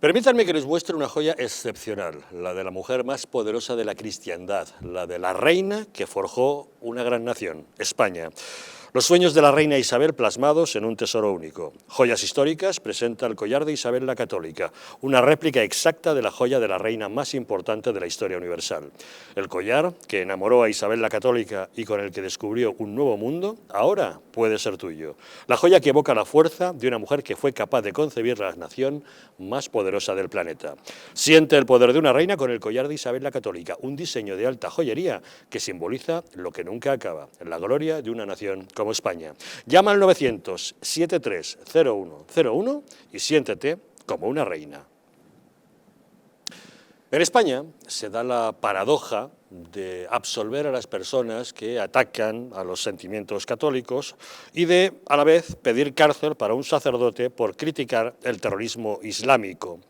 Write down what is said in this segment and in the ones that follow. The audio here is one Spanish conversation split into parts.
Permítanme que les muestre una joya excepcional, la de la mujer más poderosa de la cristiandad, la de la reina que forjó una gran nación, España. Los sueños de la reina Isabel plasmados en un tesoro único. Joyas históricas presenta el collar de Isabel la Católica, una réplica exacta de la joya de la reina más importante de la historia universal. El collar, que enamoró a Isabel la Católica y con el que descubrió un nuevo mundo, ahora puede ser tuyo. La joya que evoca la fuerza de una mujer que fue capaz de concebir la nación más poderosa del planeta. Siente el poder de una reina con el collar de Isabel la Católica, un diseño de alta joyería que simboliza lo que nunca acaba, la gloria de una nación como España. Llama al 900-730101 y siéntete como una reina. En España se da la paradoja de absolver a las personas que atacan a los sentimientos católicos y de, a la vez, pedir cárcel para un sacerdote por criticar el terrorismo islámico.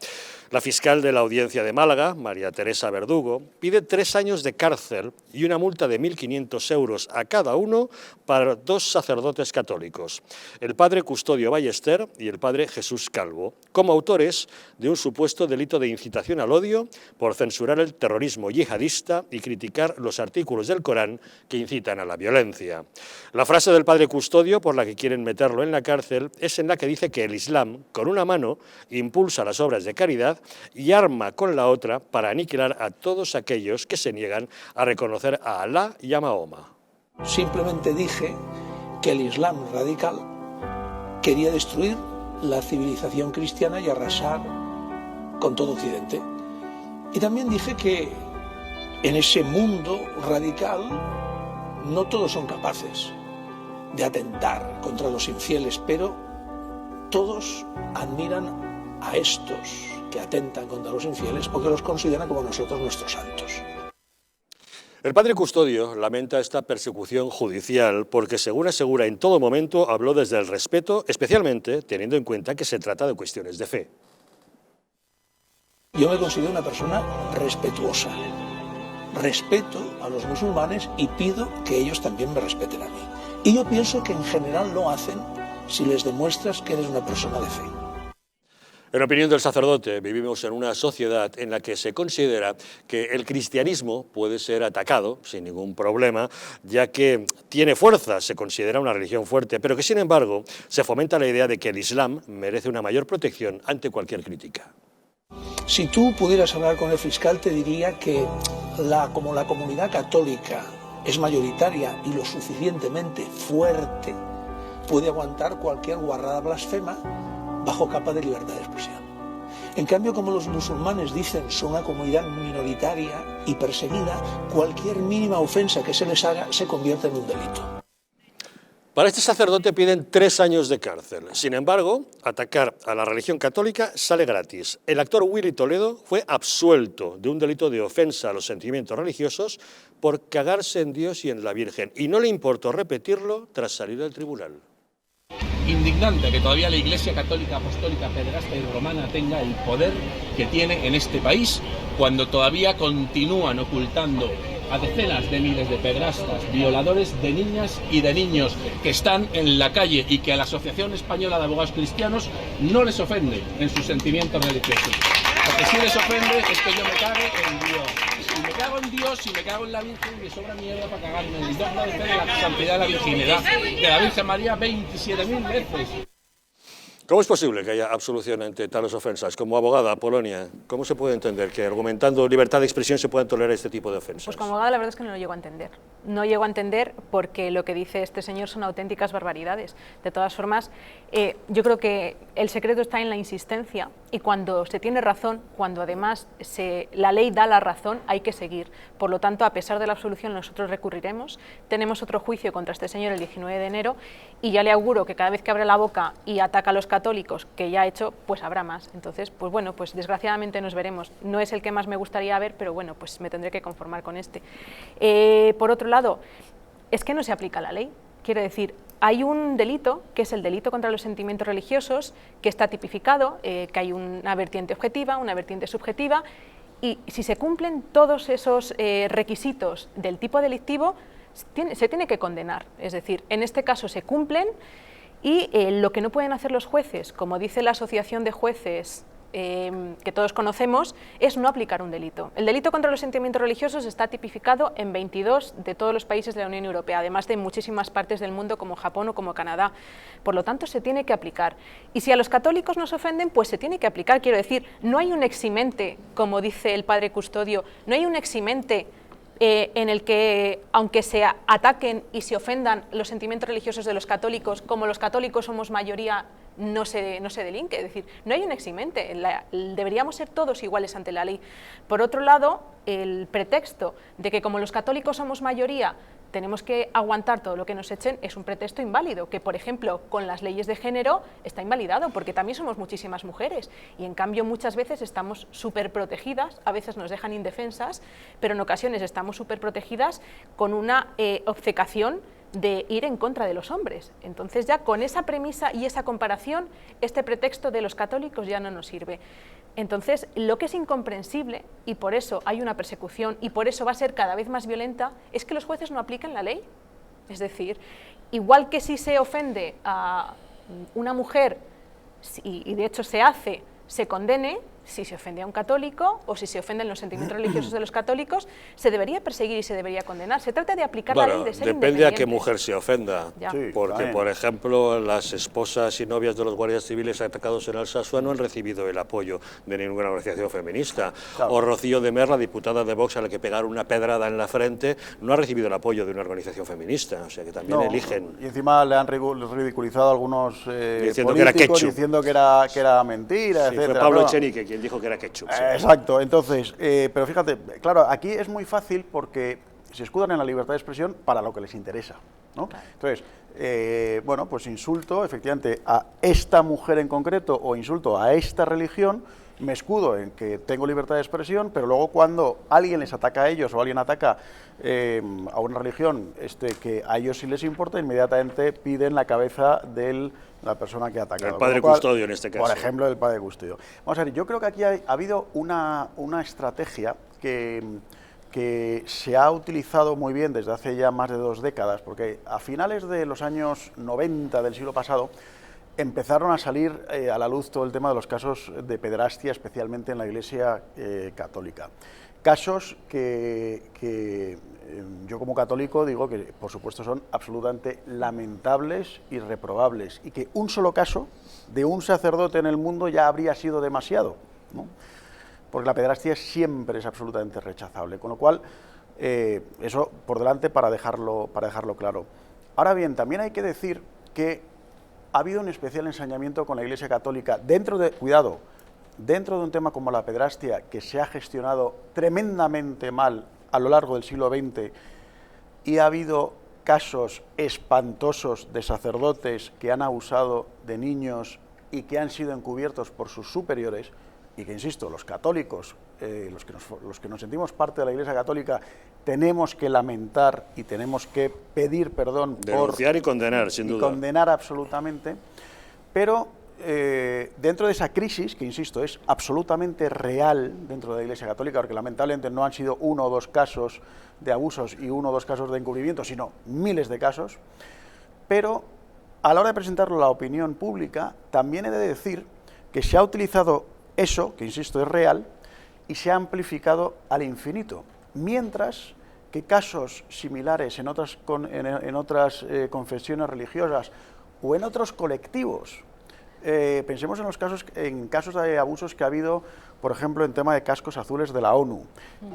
La fiscal de la Audiencia de Málaga, María Teresa Verdugo, pide 3 años de cárcel y una multa de 1.500 euros a cada uno para 2 sacerdotes católicos, el padre Custodio Ballester y el padre Jesús Calvo, como autores de un supuesto delito de incitación al odio por censurar el terrorismo yihadista y criticar los artículos del Corán que incitan a la violencia. La frase del padre Custodio por la que quieren meterlo en la cárcel es en la que dice que el Islam, con una mano, impulsa las obras de caridad y arma con la otra para aniquilar a todos aquellos que se niegan a reconocer a Alá y a Mahoma. Simplemente dije que el Islam radical quería destruir la civilización cristiana y arrasar con todo Occidente. Y también dije que en ese mundo radical no todos son capaces de atentar contra los infieles, pero todos admiran a estos que atentan contra los infieles porque los consideran como nosotros nuestros santos. El padre Custodio lamenta esta persecución judicial porque, según asegura, en todo momento habló desde el respeto, especialmente teniendo en cuenta que se trata de cuestiones de fe. Yo me considero una persona respetuosa. Respeto a los musulmanes y pido que ellos también me respeten a mí. Y yo pienso que en general lo hacen si les demuestras que eres una persona de fe. En opinión del sacerdote, vivimos en una sociedad en la que se considera que el cristianismo puede ser atacado sin ningún problema, ya que tiene fuerza, se considera una religión fuerte, pero que sin embargo se fomenta la idea de que el Islam merece una mayor protección ante cualquier crítica. Si tú pudieras hablar con el fiscal, te diría que como la comunidad católica es mayoritaria y lo suficientemente fuerte, puede aguantar cualquier guarrada blasfema bajo capa de libertad de expresión. En cambio, como los musulmanes dicen son una comunidad minoritaria y perseguida, cualquier mínima ofensa que se les haga se convierte en un delito. Para este sacerdote piden 3 años de cárcel. Sin embargo, atacar a la religión católica sale gratis. El actor Willy Toledo fue absuelto de un delito de ofensa a los sentimientos religiosos por cagarse en Dios y en la Virgen, y no le importó repetirlo tras salir del tribunal. Indignante que todavía la Iglesia Católica, Apostólica, Pederasta y Romana tenga el poder que tiene en este país, cuando todavía continúan ocultando a decenas de miles de pederastas, violadores de niñas y de niños que están en la calle y que a la Asociación Española de Abogados Cristianos no les ofende en sus sentimientos religiosos. Lo que sí les ofende es que yo me cague en Dios. Si me cago en Dios, si me cago en la Virgen, me sobra mierda para cagarme en el dogma de fe de la santidad de la virginidad de la Virgen María 27.000 veces. ¿Cómo es posible que haya absolución ante tales ofensas? Como abogada, Polonia, ¿cómo se puede entender que argumentando libertad de expresión se puedan tolerar este tipo de ofensas? Pues como abogada la verdad es que no lo llego a entender. No llego a entender porque lo que dice este señor son auténticas barbaridades. De todas formas, yo creo que el secreto está en la insistencia y cuando se tiene razón, cuando además la ley da la razón, hay que seguir. Por lo tanto, a pesar de la absolución, nosotros recurriremos. Tenemos otro juicio contra este señor el 19 de enero y ya le auguro que cada vez que abre la boca y ataca a los católicos, que ya ha hecho, pues habrá más. Entonces, pues bueno, pues desgraciadamente nos veremos. No es el que más me gustaría ver, pero bueno, pues me tendré que conformar con este. Por otro lado, es que no se aplica la ley. Quiero decir, hay un delito, que es el delito contra los sentimientos religiosos, que está tipificado, que hay una vertiente objetiva, una vertiente subjetiva, y si se cumplen todos esos requisitos del tipo delictivo, se tiene que condenar. Es decir, en este caso se cumplen. Y lo que no pueden hacer los jueces, como dice la Asociación de Jueces que todos conocemos, es no aplicar un delito. El delito contra los sentimientos religiosos está tipificado en 22 de todos los países de la Unión Europea, además de muchísimas partes del mundo como Japón o como Canadá. Por lo tanto, se tiene que aplicar. Y si a los católicos nos ofenden, pues se tiene que aplicar. Quiero decir, no hay un eximente, como dice el padre Custodio, no hay un eximente en el que, aunque se ataquen y se ofendan los sentimientos religiosos de los católicos, como los católicos somos mayoría, no se delinque. Es decir, no hay un eximente, deberíamos ser todos iguales ante la ley. Por otro lado, el pretexto de que como los católicos somos mayoría, tenemos que aguantar todo lo que nos echen es un pretexto inválido, que por ejemplo con las leyes de género está invalidado, porque también somos muchísimas mujeres y en cambio muchas veces estamos súper protegidas, a veces nos dejan indefensas, pero en ocasiones estamos súper protegidas con una obcecación de ir en contra de los hombres. Entonces ya con esa premisa y esa comparación, este pretexto de los católicos ya no nos sirve. Entonces, lo que es incomprensible, y por eso hay una persecución, y por eso va a ser cada vez más violenta, es que los jueces no apliquen la ley. Es decir, igual que si se ofende a una mujer, y de hecho se condene, si se ofende a un católico o si se ofenden los sentimientos religiosos de los católicos, se debería perseguir y se debería condenar. Se trata de aplicar la ley, de ser depende a qué mujer se ofenda, sí, porque por ejemplo las esposas y novias de los guardias civiles atacados en Alsasua no han recibido el apoyo de ninguna organización feminista, o Rocío de Mer, la diputada de Vox a la que pegaron una pedrada en la frente, no ha recibido el apoyo de una organización feminista, o sea que también eligen. Y encima le han ridiculizado a algunos diciendo políticos, diciendo que era mentira, sí, etcétera. fue Pablo Echenique quien dijo que era ketchup. Sí. Exacto, entonces, pero fíjate, claro, aquí es muy fácil porque se escudan en la libertad de expresión para lo que les interesa, ¿no? Claro. Entonces, bueno, pues insulto efectivamente a esta mujer en concreto o insulto a esta religión, me escudo en que tengo libertad de expresión, pero luego cuando alguien les ataca a ellos o alguien ataca a una religión que a ellos sí les importa, inmediatamente piden la cabeza de la persona que ha atacado. El padre Custodio en este caso. Por ejemplo, el padre Custodio. Vamos a ver, yo creo que aquí ha habido una estrategia que se ha utilizado muy bien desde hace ya más de 2 décadas, porque a finales de los años 90 del siglo pasado, empezaron a salir a la luz todo el tema de los casos de pederastia, especialmente en la Iglesia católica. Casos que yo como católico digo que por supuesto son absolutamente lamentables y reprobables, y que un solo caso de un sacerdote en el mundo ya habría sido demasiado, ¿no? Porque la pederastia siempre es absolutamente rechazable, con lo cual eso por delante para dejarlo claro. Ahora bien, también hay que decir que ha habido un especial ensañamiento con la Iglesia Católica dentro de un tema como la pederastia, que se ha gestionado tremendamente mal a lo largo del siglo XX, y ha habido casos espantosos de sacerdotes que han abusado de niños y que han sido encubiertos por sus superiores, y que, insisto, los católicos, los que nos sentimos parte de la Iglesia Católica, tenemos que lamentar y tenemos que pedir perdón. Denunciar y condenar, sin duda. Y condenar absolutamente, pero dentro de esa crisis, que insisto, es absolutamente real dentro de la Iglesia Católica, porque lamentablemente no han sido 1 o 2 casos de abusos y 1 o 2 casos de encubrimiento, sino miles de casos, pero a la hora de presentarlo a la opinión pública, también he de decir que se ha utilizado eso, que insisto es real, y se ha amplificado al infinito, mientras que casos similares en otras confesiones religiosas o en otros colectivos, pensemos en casos de abusos que ha habido, por ejemplo, en tema de cascos azules de la ONU,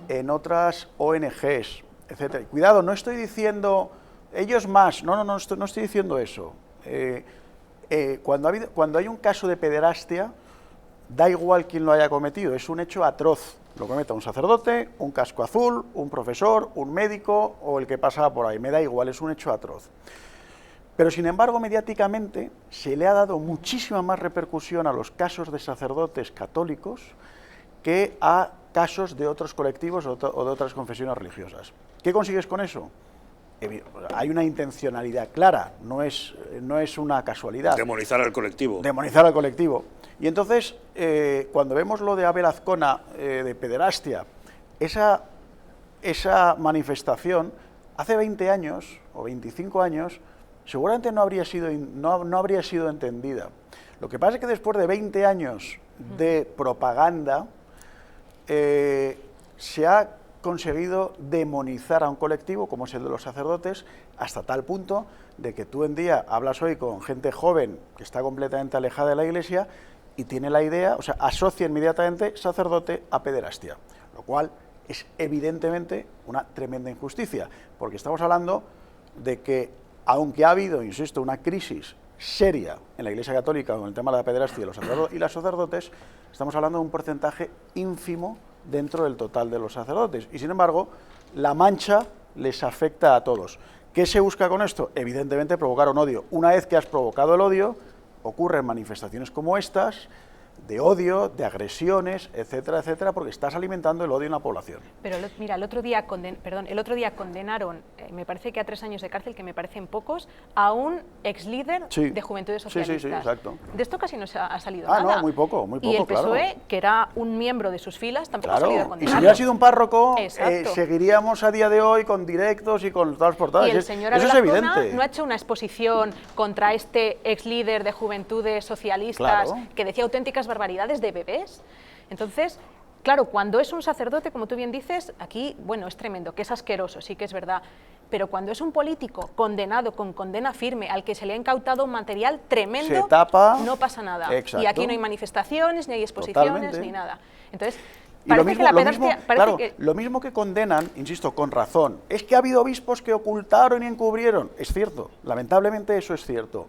en otras ONGs, etcétera. Cuidado, no estoy diciendo ellos más, no estoy diciendo eso. Cuando hay un caso de pederastia, da igual quién lo haya cometido, es un hecho atroz. Lo cometa un sacerdote, un casco azul, un profesor, un médico o el que pasaba por ahí, me da igual, es un hecho atroz. Pero sin embargo, mediáticamente se le ha dado muchísima más repercusión a los casos de sacerdotes católicos que a casos de otros colectivos o de otras confesiones religiosas. ¿Qué consigues con eso? Hay una intencionalidad clara, no es una casualidad. Demonizar al colectivo. Demonizar al colectivo. Y entonces, cuando vemos lo de Abel Azcona, de pederastia, esa manifestación, hace 20 años o 25 años, seguramente no habría sido entendida. Lo que pasa es que después de 20 años de propaganda, se ha conseguido demonizar a un colectivo como es el de los sacerdotes, hasta tal punto de que tú en día hablas hoy con gente joven que está completamente alejada de la Iglesia y tiene la idea, o sea, asocia inmediatamente sacerdote a pederastia, lo cual es evidentemente una tremenda injusticia, porque estamos hablando de que, aunque ha habido, insisto, una crisis seria en la Iglesia Católica con el tema de la pederastia y los sacerdotes, estamos hablando de un porcentaje ínfimo dentro del total de los sacerdotes, y sin embargo, la mancha les afecta a todos. ¿Qué se busca con esto? Evidentemente provocar un odio. Una vez que has provocado el odio, ocurren manifestaciones como estas, de odio, de agresiones, etcétera, etcétera, porque estás alimentando el odio en la población. Pero mira, el otro día condenaron, me parece que a 3 años de cárcel, que me parecen pocos, a un ex líder de Juventudes Socialistas. Sí, exacto. De esto casi no se ha salido nada. No, muy poco, y el PSOE, claro. que era un miembro de sus filas, tampoco ha salido a condenarlo. Y si hubiera sido un párroco, Exacto. seguiríamos a día de hoy con directos y con todas las portadas. Y el señor eso es evidente. no ha hecho una exposición contra este ex líder de Juventudes Socialistas, Claro, que decía auténticas barbaridades de bebés. Entonces, claro, cuando es un sacerdote, como tú bien dices, aquí, bueno, es tremendo, que es asqueroso, sí que es verdad, pero cuando es un político condenado con condena firme, al que se le ha incautado material tremendo, se tapa, no pasa nada. exacto. Y aquí no hay manifestaciones, ni hay exposiciones, Totalmente. ni nada. Entonces, Y parece que la pederastia... lo mismo que condenan, insisto, con razón, es que ha habido obispos que ocultaron y encubrieron. Es cierto, lamentablemente eso es cierto.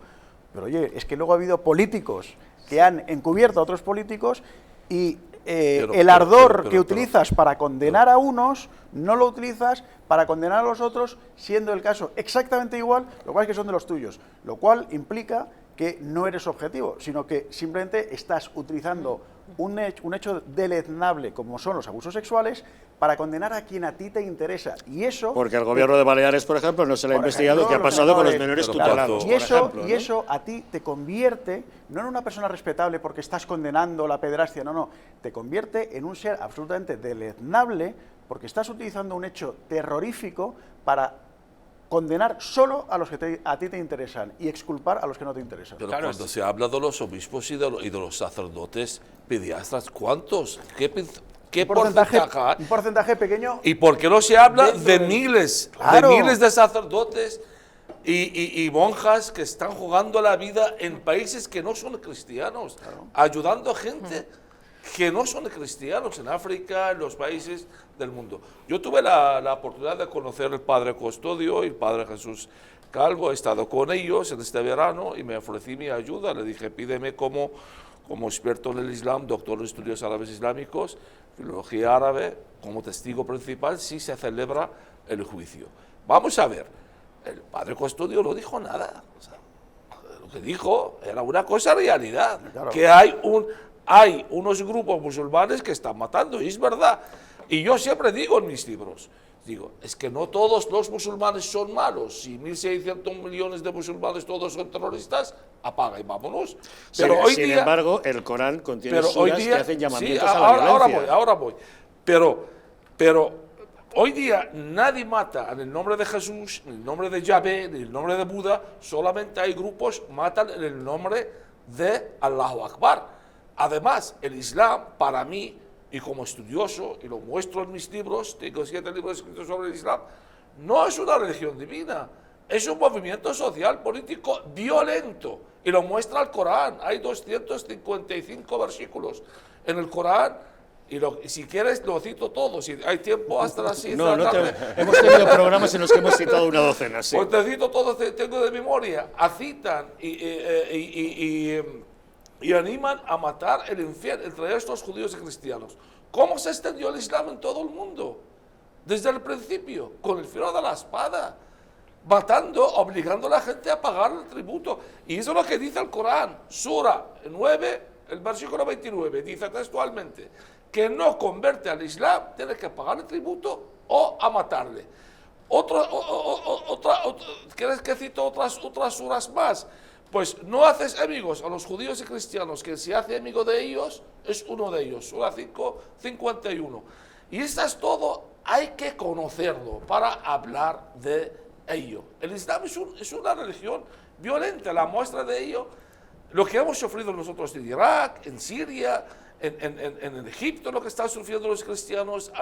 Pero oye, es que luego ha habido políticos que han encubierto a otros políticos y el ardor que utilizas para condenar a unos, no lo utilizas para condenar a los otros, siendo el caso exactamente igual, lo cual es que son de los tuyos, lo cual implica que no eres objetivo, sino que simplemente estás utilizando un hecho deleznable como son los abusos sexuales para condenar a quien a ti te interesa. Y eso... Porque el gobierno de Baleares, por ejemplo, no se le ha investigado qué ha pasado con los menores tutelados. Y eso a ti te convierte, no en una persona respetable porque estás condenando la pederastia, no, te convierte en un ser absolutamente deleznable porque estás utilizando un hecho terrorífico para condenar solo a los que a ti te interesan y exculpar a los que no te interesan. Pero claro, cuando se habla de los obispos y de los sacerdotes pediatras, ¿cuántos? ¿Qué porcentaje? Un porcentaje pequeño. ¿Y por qué no se habla de miles, de sacerdotes y monjas que están jugando la vida en países que no son cristianos, ayudando a gente que no son cristianos en África, en los países del mundo? Yo tuve la oportunidad de conocer al Padre Custodio y el Padre Jesús Calvo. He estado con ellos en este verano y me ofrecí mi ayuda. Le dije, pídeme como experto en el Islam, doctor en estudios árabes islámicos, filología árabe, como testigo principal si se celebra el juicio. Vamos a ver, el Padre Custodio no dijo nada. O sea, lo que dijo era una cosa realidad, que hay unos grupos musulmanes que están matando, y es verdad. Y yo siempre digo en mis libros, es que no todos los musulmanes son malos. Si 1.600 millones de musulmanes todos son terroristas, apaga y vámonos. Pero sin embargo, el Corán contiene suras que hacen llamamientos a la violencia. Ahora voy. Pero hoy día nadie mata en el nombre de Jesús, en el nombre de Yahvé, en el nombre de Buda. Solamente hay grupos que matan en el nombre de Allahu Akbar. Además, el Islam, para mí, y como estudioso, y lo muestro en mis libros, tengo 7 libros escritos sobre el Islam, no es una religión divina, es un movimiento social, político, violento, y lo muestra el Corán. Hay 255 versículos en el Corán, y si quieres lo cito todo, si hay tiempo hasta las 6 de la tarde. Hemos tenido programas en los que hemos citado una docena, sí. Pues te cito todo, tengo de memoria, citan y animan a matar el infiel entre estos judíos y cristianos. ¿Cómo se extendió el Islam en todo el mundo? Desde el principio, con el filo de la espada, matando, obligando a la gente a pagar el tributo. Y eso es lo que dice el Corán, Sura 9, el versículo 29, dice textualmente, que no convierte al Islam, tiene que pagar el tributo o a matarle. ¿Quieres que cite otras suras más? Pues no haces amigos a los judíos y cristianos, que si hace amigo de ellos, es uno de ellos. Sura 5:51. Y esto es todo, hay que conocerlo para hablar de ello. El Islam es una religión violenta. La muestra de ello Lo que hemos sufrido nosotros en Irak, en Siria, en Egipto, lo que están sufriendo los cristianos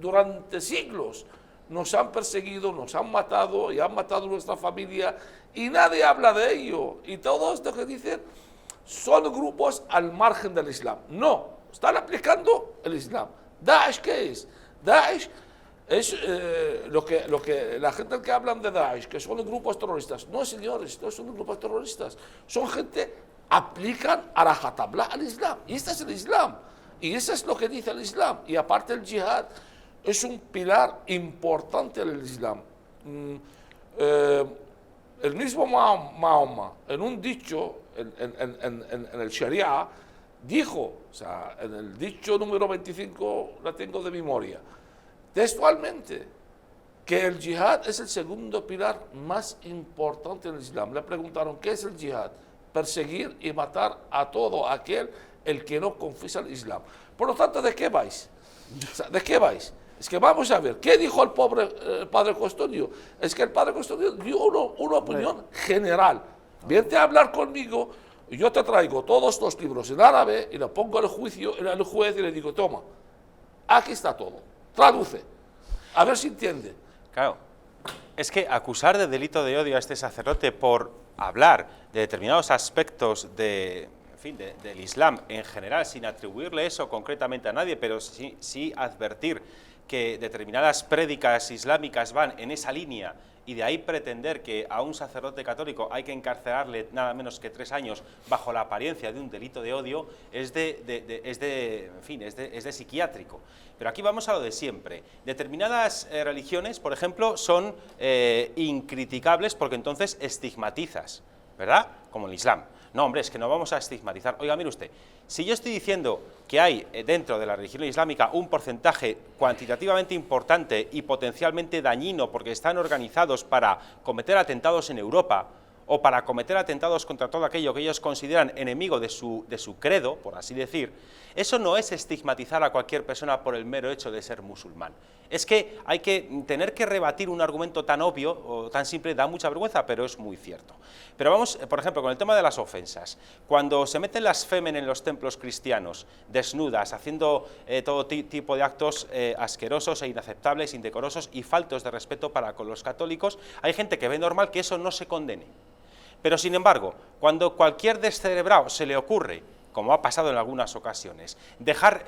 durante siglos. Nos han perseguido, nos han matado y han matado a nuestra familia y nadie habla de ello. Y todo esto que dicen son grupos al margen del Islam. No, están aplicando el Islam. ¿Daesh qué es? Daesh es lo que la gente que hablan de Daesh, que son grupos terroristas. No, señores, no son grupos terroristas. Son gente aplican a rajatabla al Islam. Y este es el Islam. Y eso es lo que dice el Islam. Y aparte el yihad es un pilar importante del Islam. El mismo Mahoma, en un dicho, en el Sharia, dijo, o sea, en el dicho número 25, la tengo de memoria, textualmente, que el yihad es el segundo pilar más importante del Islam. Le preguntaron, ¿qué es el yihad? Perseguir y matar a todo aquel el que no confiesa el Islam. Por lo tanto, ¿de qué vais? O sea, ¿de qué vais? Es que vamos a ver, ¿qué dijo el padre Custodio? Es que el padre Custodio dio una opinión general. Vente a hablar conmigo y yo te traigo todos los libros en árabe y lo pongo al juicio, en el juez y le digo, toma, aquí está todo, traduce, a ver si entiende. Claro, es que acusar de delito de odio a este sacerdote por hablar de determinados aspectos del Islam en general, sin atribuirle eso concretamente a nadie, pero sí advertir que determinadas prédicas islámicas van en esa línea y de ahí pretender que a un sacerdote católico hay que encarcelarle nada menos que 3 años bajo la apariencia de un delito de odio es de psiquiátrico. Pero aquí vamos a lo de siempre. Determinadas religiones, por ejemplo, son incriticables porque entonces estigmatizas, ¿verdad? Como el Islam. No, hombre, es que no vamos a estigmatizar. Oiga, mire usted, si yo estoy diciendo que hay dentro de la religión islámica un porcentaje cuantitativamente importante y potencialmente dañino porque están organizados para cometer atentados en Europa o para cometer atentados contra todo aquello que ellos consideran enemigo de su credo, por así decir, eso no es estigmatizar a cualquier persona por el mero hecho de ser musulmán. Es que hay que tener que rebatir un argumento tan obvio o tan simple, da mucha vergüenza, pero es muy cierto. Pero vamos, por ejemplo, con el tema de las ofensas. Cuando se meten las femen en los templos cristianos, desnudas, haciendo todo tipo de actos asquerosos e inaceptables, indecorosos y faltos de respeto para con los católicos, hay gente que ve normal que eso no se condene. Pero, sin embargo, cuando cualquier descerebrado se le ocurre, como ha pasado en algunas ocasiones, dejar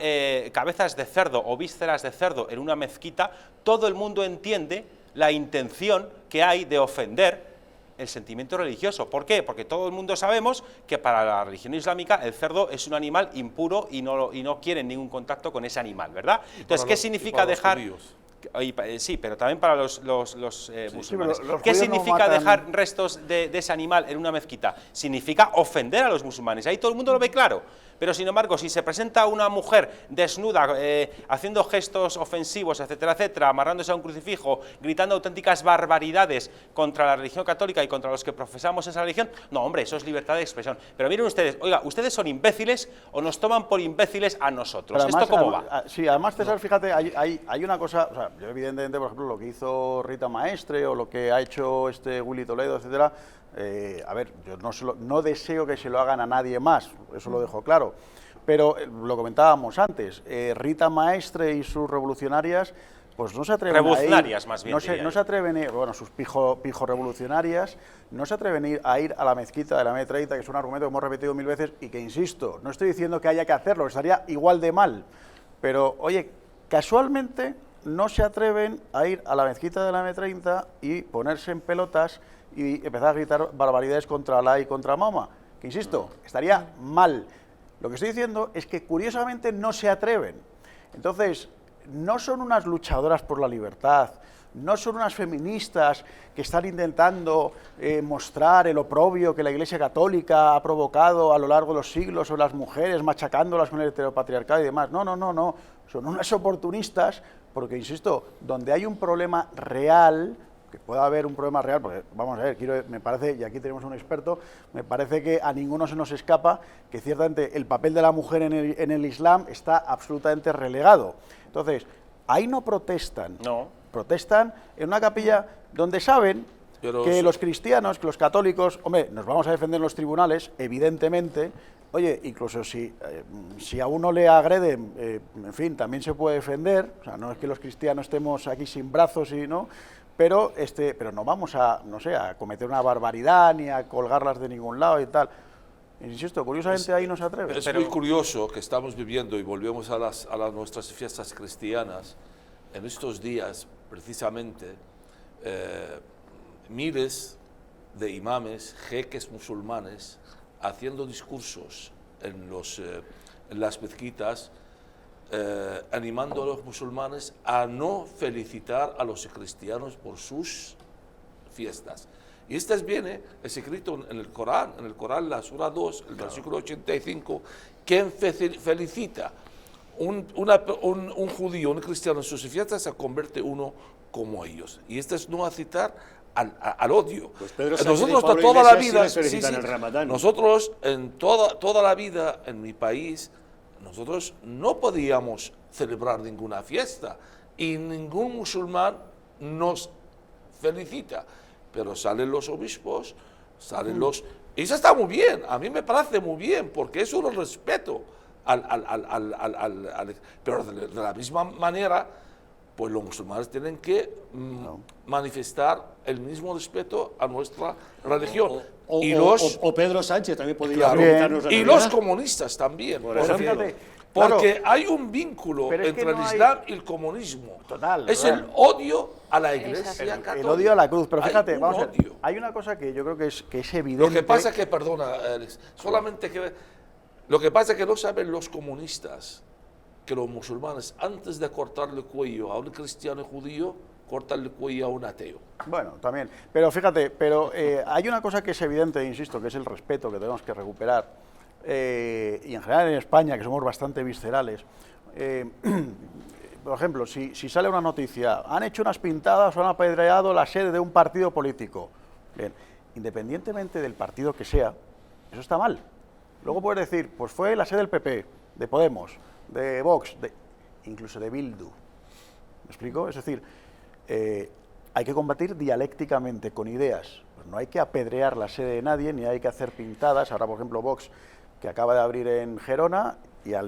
cabezas de cerdo o vísceras de cerdo en una mezquita, todo el mundo entiende la intención que hay de ofender el sentimiento religioso. ¿Por qué? Porque todo el mundo sabemos que para la religión islámica el cerdo es un animal impuro y no quieren ningún contacto con ese animal, ¿verdad? Entonces, ¿qué significa dejar...? Sí, pero también para los musulmanes. ¿Qué significa dejar restos de ese animal en una mezquita? Significa ofender a los musulmanes. Ahí todo el mundo lo ve claro. Pero, sin embargo, si se presenta una mujer desnuda, haciendo gestos ofensivos, etcétera, etcétera, amarrándose a un crucifijo, gritando auténticas barbaridades contra la religión católica y contra los que profesamos esa religión, no, hombre, eso es libertad de expresión. Pero miren ustedes, oiga, ¿ustedes son imbéciles o nos toman por imbéciles a nosotros? Además, ¿esto cómo va? Sí, además, César, fíjate, hay una cosa, o sea, yo evidentemente, por ejemplo, lo que hizo Rita Maestre o lo que ha hecho Willy Toledo, etcétera, a ver, yo no deseo que se lo hagan a nadie más, eso lo dejo claro, pero lo comentábamos antes, Rita Maestre y sus revolucionarias, pues no se atreven revolucionarias, a ir, más bien, no se atreven a ir, bueno, sus pijo revolucionarias, no se atreven a ir a la mezquita de la M30, que es un argumento que hemos repetido 1000 veces y que, insisto, no estoy diciendo que haya que hacerlo, estaría igual de mal, pero, oye, casualmente no se atreven a ir a la mezquita de la M30 y ponerse en pelotas y empezar a gritar barbaridades contra Alá y contra Mahoma, que, insisto, estaría mal. Lo que estoy diciendo es que, curiosamente, no se atreven. Entonces, no son unas luchadoras por la libertad, no son unas feministas que están intentando mostrar el oprobio que la Iglesia Católica ha provocado a lo largo de los siglos sobre las mujeres, machacándolas con el heteropatriarcado y demás. No. Son unas oportunistas porque, insisto, donde hay un problema real, que pueda haber un problema real, porque vamos a ver, me parece, y aquí tenemos un experto, me parece que a ninguno se nos escapa que ciertamente el papel de la mujer en el Islam está absolutamente relegado. Entonces, ahí no protestan, protestan en una capilla donde saben que los cristianos, que los católicos, hombre, nos vamos a defender en los tribunales, evidentemente. Oye, incluso si a uno le agreden, en fin, también se puede defender. O sea, no es que los cristianos estemos aquí sin brazos y no, pero no vamos a, no sé, a cometer una barbaridad ni a colgarlas de ningún lado y tal. Insisto, curiosamente ahí no se atreve. Es muy curioso que estamos viviendo, y volvemos a nuestras fiestas cristianas, en estos días, precisamente, miles de imames, jeques musulmanes, haciendo discursos en las mezquitas, animando a los musulmanes a no felicitar a los cristianos por sus fiestas. Y esto viene escrito en el Corán, la Sura 2, el versículo 85, quien felicita un judío, un cristiano en sus fiestas, se convierte uno como ellos. Y esto es no citar al odio. Pues Pedro nosotros toda la vida, el Ramadán. Nosotros en toda la vida en mi país, nosotros no podíamos celebrar ninguna fiesta y ningún musulmán nos felicita. Pero salen los obispos, salen los... Y eso está muy bien, a mí me parece muy bien, porque es un respeto pero de la misma manera, pues los musulmanes tienen que manifestar el mismo respeto a nuestra religión. O Pedro Sánchez también podría preguntarnos. Y los comunistas también, por ejemplo. Porque hay un vínculo entre el Islam y el comunismo. Total. Es el odio a la Iglesia Católica. El odio a la cruz. Pero fíjate, vamos a ver, hay una cosa que yo creo que es evidente. Lo que pasa es que, perdona, Alex, solamente que... Lo que pasa es que no saben los comunistas que los musulmanes, antes de cortarle el cuello a un cristiano judío, cortan el cuello a un ateo. Bueno, también. Pero fíjate, hay una cosa que es evidente, insisto, que es el respeto que tenemos que recuperar. Y en general en España, que somos bastante viscerales. Por ejemplo, si sale una noticia, han hecho unas pintadas o han apedreado la sede de un partido político. Bien, independientemente del partido que sea, eso está mal. Luego puedes decir, pues fue la sede del PP, de Podemos, de Vox, incluso de Bildu. ¿Me explico? Es decir, hay que combatir dialécticamente, con ideas. Pues no hay que apedrear la sede de nadie, ni hay que hacer pintadas. Ahora, por ejemplo, Vox, que acaba de abrir en Gerona, y la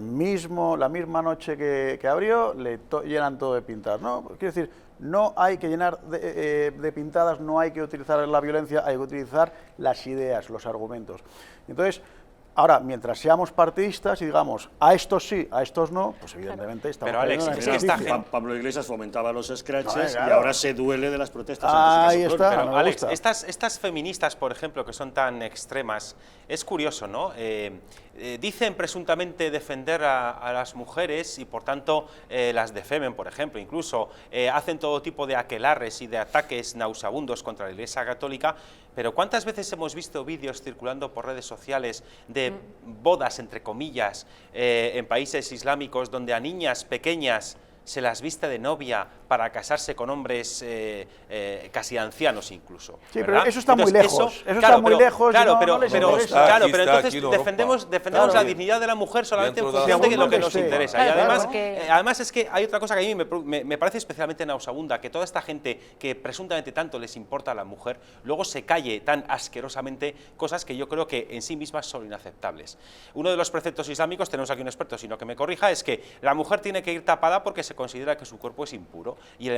misma noche que abrió, llenan todo de pintadas. No, quiero decir, no hay que llenar de pintadas, no hay que utilizar la violencia, hay que utilizar las ideas, los argumentos. Entonces, ahora, mientras seamos partidistas y digamos, a estos sí, a estos no, pues evidentemente estamos... Pero Alex, es que esta gente... Pablo Iglesias fomentaba los scratches y ahora se duele de las protestas. Ahí está. Pero Alex, estas feministas, por ejemplo, que son tan extremas, es curioso, ¿no? Dicen presuntamente defender a las mujeres y por tanto las defemen, por ejemplo, incluso hacen todo tipo de aquelarres y de ataques nauseabundos contra la Iglesia Católica, pero ¿cuántas veces hemos visto vídeos circulando por redes sociales de bodas, entre comillas, en países islámicos donde a niñas pequeñas se las viste de novia para casarse con hombres casi ancianos incluso? Sí, ¿verdad? Pero eso está entonces, muy lejos. Eso está muy lejos. Claro, pero entonces defendemos la dignidad de la mujer solamente en función de lo que nos interesa. Claro, y además es que hay otra cosa que a mí me parece especialmente nauseabunda, que toda esta gente que presuntamente tanto les importa a la mujer, luego se calle tan asquerosamente cosas que yo creo que en sí mismas son inaceptables. Uno de los preceptos islámicos, tenemos aquí un experto, sino que me corrija, es que la mujer tiene que ir tapada porque se considera que su cuerpo es impuro y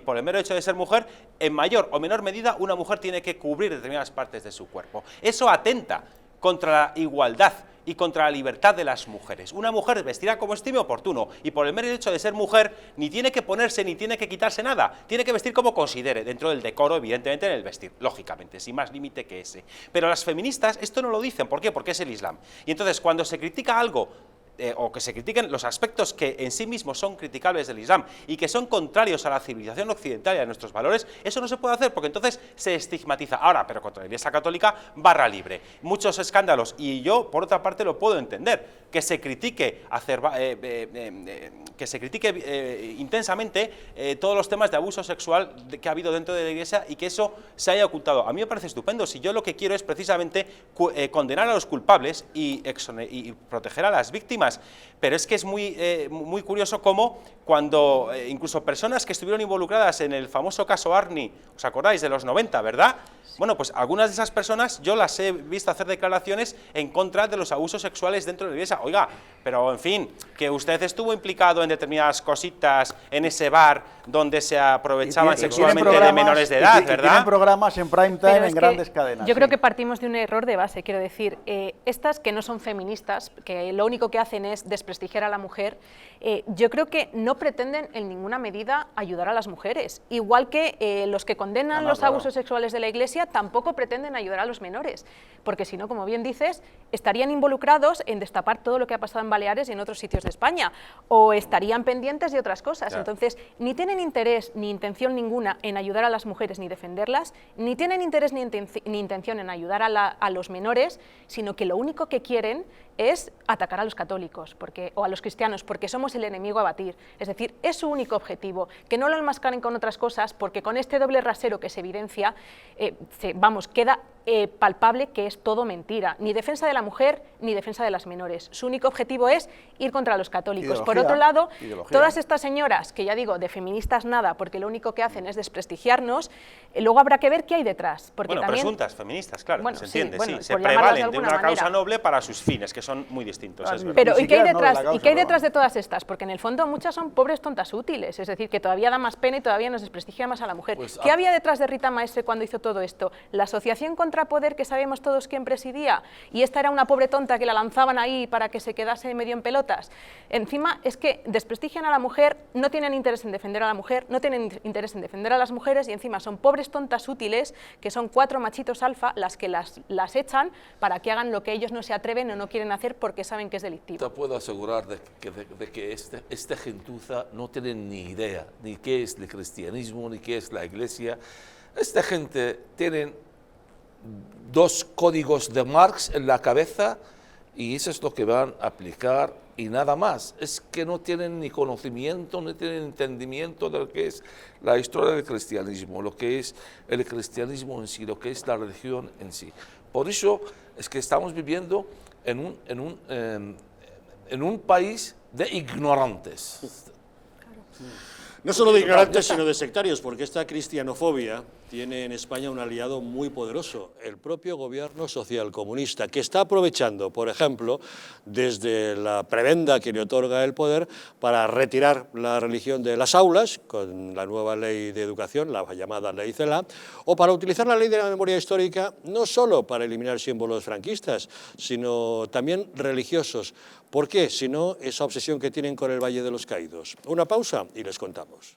por el mero hecho de ser mujer, en mayor o menor medida, una mujer tiene que cubrir determinadas partes de su cuerpo. Eso atenta contra la igualdad y contra la libertad de las mujeres. Una mujer vestirá como estime oportuno y por el mero hecho de ser mujer ni tiene que ponerse ni tiene que quitarse nada, tiene que vestir como considere, dentro del decoro, evidentemente, en el vestir, lógicamente, sin más límite que ese. Pero las feministas esto no lo dicen, ¿por qué? Porque es el Islam. Y entonces cuando se critica algo, o que se critiquen los aspectos que en sí mismos son criticables del Islam y que son contrarios a la civilización occidental y a nuestros valores, eso no se puede hacer porque entonces se estigmatiza. Ahora, pero contra la Iglesia Católica, barra libre. Muchos escándalos, y yo, por otra parte, lo puedo entender, que se critique intensamente todos los temas de abuso sexual que ha habido dentro de la Iglesia y que eso se haya ocultado. A mí me parece estupendo. Si yo lo que quiero es precisamente condenar a los culpables y proteger a las víctimas víctimas. Pero es que es muy curioso cómo cuando incluso personas que estuvieron involucradas en el famoso caso Arni, ¿os acordáis? De los 90, ¿verdad? Bueno, pues algunas de esas personas yo las he visto hacer declaraciones en contra de los abusos sexuales dentro de la iglesia. Oiga, pero en fin, que usted estuvo implicado en determinadas cositas en ese bar donde se aprovechaban sexualmente de menores de edad, ¿verdad? Tienen programas en prime time en grandes cadenas. Yo creo que partimos de un error de base, quiero decir, estas que no son feministas, que lo único que hacen es desprestigiar a la mujer, yo creo que no pretenden en ninguna medida ayudar a las mujeres, igual que los que condenan los abusos sexuales de la iglesia tampoco pretenden ayudar a los menores, porque si no, como bien dices, estarían involucrados en destapar todo lo que ha pasado en Baleares y en otros sitios de España, o estarían pendientes de otras cosas. Claro. Entonces, ni tienen interés ni intención ninguna en ayudar a las mujeres ni defenderlas, ni tienen interés ni intención en ayudar a los menores, sino que lo único que quieren es atacar a los católicos o a los cristianos, porque somos el enemigo a batir. Es decir, es su único objetivo, que no lo enmascaren con otras cosas, porque con este doble rasero que se evidencia, queda palpable que es todo mentira, ni defensa de la mujer ni defensa de las menores. Su único objetivo es ir contra los católicos. Por otro lado, todas estas señoras, que ya digo, de feministas nada, porque lo único que hacen es desprestigiarnos, luego habrá que ver qué hay detrás. Porque bueno, también, presuntas feministas, claro, bueno, se entiende, sí, se prevalen de una causa noble para sus fines, que son muy distintos. Es pero ¿y qué hay detrás de todas estas? Porque en el fondo muchas son pobres tontas útiles, es decir, que todavía da más pena y todavía nos desprestigia más a la mujer. Pues, ¿qué había detrás de Rita Maestre cuando hizo todo esto? La Asociación contra Poder, que sabemos todos quién presidía, y esta era una pobre tonta que la lanzaban ahí para que se quedase medio en pelotas. Encima es que desprestigian a la mujer, no tienen interés en defender a la mujer, no tienen interés en defender a las mujeres, y encima son pobres tontas útiles, que son 4 machitos alfa las que las echan para que hagan lo que ellos no se atreven o no quieren hacer porque saben que es delictivo. Te puedo asegurar de que esta gentuza no tiene ni idea ni qué es el cristianismo, ni qué es la iglesia. Esta gente tiene 2 códigos de Marx en la cabeza y eso es lo que van a aplicar y nada más. Es que no tienen ni conocimiento, ni tienen entendimiento de lo que es la historia del cristianismo, lo que es el cristianismo en sí, lo que es la religión en sí. Por eso es que estamos viviendo en un país de ignorantes. No solo de ignorantes, sino de sectarios, porque esta cristianofobia tiene en España un aliado muy poderoso, el propio gobierno socialcomunista, que está aprovechando, por ejemplo, desde la prebenda que le otorga el poder para retirar la religión de las aulas, con la nueva ley de educación, la llamada ley CELA, o para utilizar la ley de la memoria histórica, no solo para eliminar símbolos franquistas, sino también religiosos. ¿Por qué? Si no, esa obsesión que tienen con el Valle de los Caídos. Una pausa y les contamos.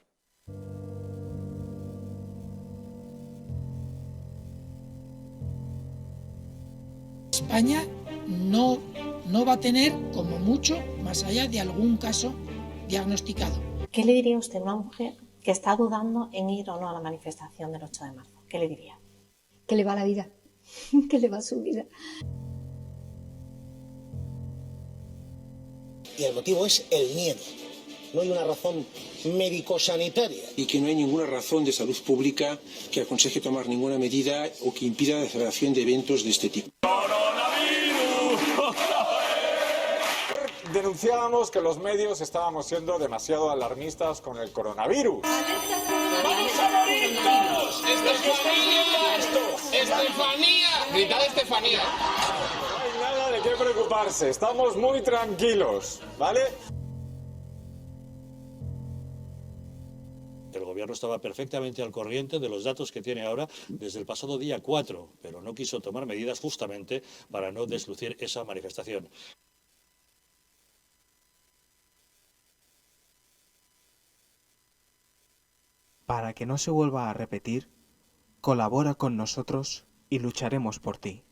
España no va a tener, como mucho, más allá de algún caso diagnosticado. ¿Qué le diría usted a una mujer que está dudando en ir o no a la manifestación del 8 de marzo? ¿Qué le diría? Que le va la vida, que le va su vida. Y el motivo es el miedo. No hay una razón médico-sanitaria. Y que no hay ninguna razón de salud pública que aconseje tomar ninguna medida o que impida la celebración de eventos de este tipo. Denunciábamos que los medios estábamos siendo demasiado alarmistas con el coronavirus. ¡Vamos a morir todos! ¡Estefanía! ¡Estefanía! ¡Gritad Estefanía! No hay nada de qué preocuparse, estamos muy tranquilos, ¿vale? El gobierno estaba perfectamente al corriente de los datos que tiene ahora desde el pasado día 4, pero no quiso tomar medidas justamente para no deslucir esa manifestación. Para que no se vuelva a repetir, colabora con nosotros y lucharemos por ti.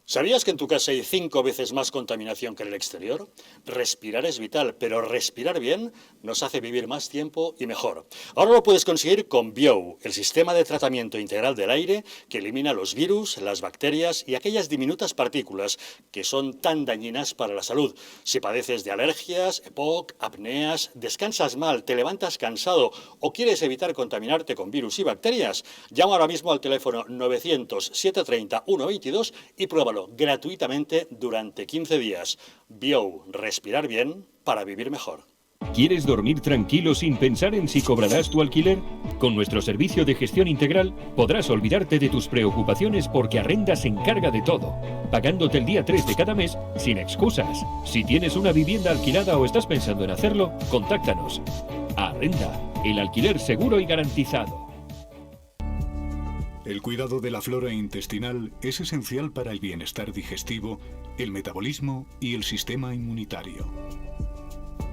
¿Sabías que en tu casa hay 5 veces más contaminación que en el exterior? Respirar es vital, pero respirar bien nos hace vivir más tiempo y mejor. Ahora lo puedes conseguir con Biou, el sistema de tratamiento integral del aire que elimina los virus, las bacterias y aquellas diminutas partículas que son tan dañinas para la salud. Si padeces de alergias, EPOC, apneas, descansas mal, te levantas cansado o quieres evitar contaminarte con virus y bacterias, llama ahora mismo al teléfono 900-730-122 y pruébalo gratuitamente durante 15 días. Biou, respirar bien para vivir mejor. ¿Quieres dormir tranquilo sin pensar en si cobrarás tu alquiler? Con nuestro servicio de gestión integral podrás olvidarte de tus preocupaciones porque Arrenda se encarga de todo, pagándote el día 3 de cada mes sin excusas. Si tienes una vivienda alquilada o estás pensando en hacerlo, contáctanos. Arrenda, el alquiler seguro y garantizado. El cuidado de la flora intestinal es esencial para el bienestar digestivo, el metabolismo y el sistema inmunitario.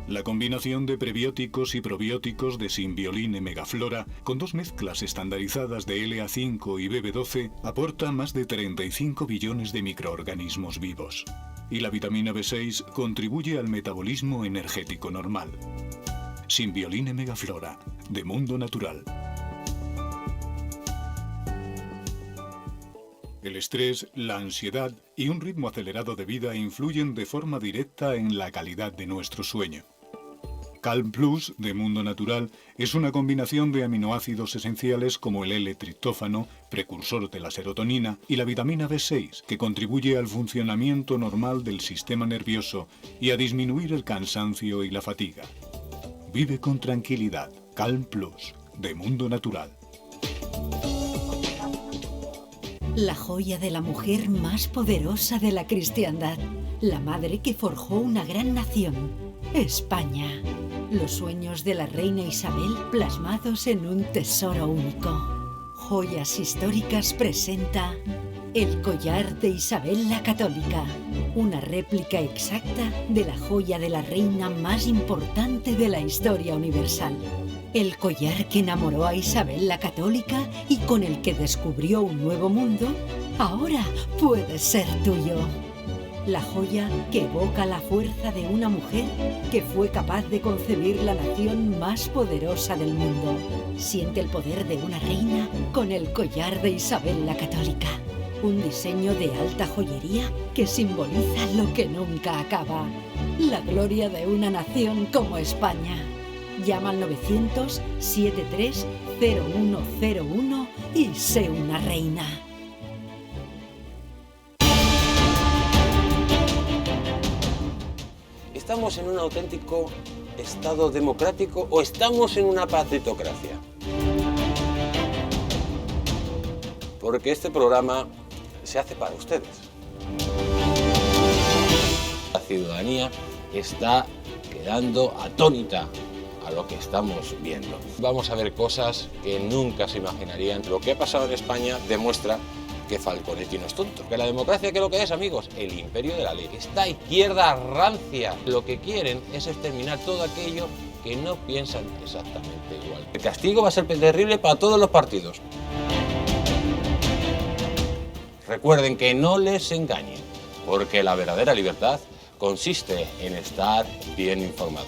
La combinación de prebióticos y probióticos de Symbioline Megaflora, con 2 mezclas estandarizadas de LA5 y BB12, aporta más de 35 billones de microorganismos vivos. Y la vitamina B6 contribuye al metabolismo energético normal. Symbioline Megaflora, de Mundo Natural. El estrés, la ansiedad y un ritmo acelerado de vida influyen de forma directa en la calidad de nuestro sueño. Calm Plus, de Mundo Natural, es una combinación de aminoácidos esenciales como el L-triptófano, precursor de la serotonina, y la vitamina B6, que contribuye al funcionamiento normal del sistema nervioso y a disminuir el cansancio y la fatiga. Vive con tranquilidad. Calm Plus, de Mundo Natural. La joya de la mujer más poderosa de la cristiandad, la madre que forjó una gran nación, España. Los sueños de la reina Isabel plasmados en un tesoro único. Joyas Históricas presenta el collar de Isabel la Católica, una réplica exacta de la joya de la reina más importante de la historia universal. El collar que enamoró a Isabel la Católica y con el que descubrió un nuevo mundo, ahora puede ser tuyo. La joya que evoca la fuerza de una mujer que fue capaz de concebir la nación más poderosa del mundo. Siente el poder de una reina con el collar de Isabel la Católica. Un diseño de alta joyería que simboliza lo que nunca acaba. La gloria de una nación como España. Llama al 900-73-0101 y sé una reina. ¿Estamos en un auténtico Estado democrático o estamos en una partitocracia? Porque este programa se hace para ustedes. La ciudadanía está quedando atónita a lo que estamos viendo. Vamos a ver cosas que nunca se imaginarían. Lo que ha pasado en España demuestra que Falconetti no es tonto. Que la democracia, ¿qué es lo que es, amigos? El imperio de la ley. Esta izquierda rancia lo que quieren es exterminar todo aquello que no piensan exactamente igual. El castigo va a ser terrible para todos los partidos. Recuerden que no les engañen, porque la verdadera libertad consiste en estar bien informados.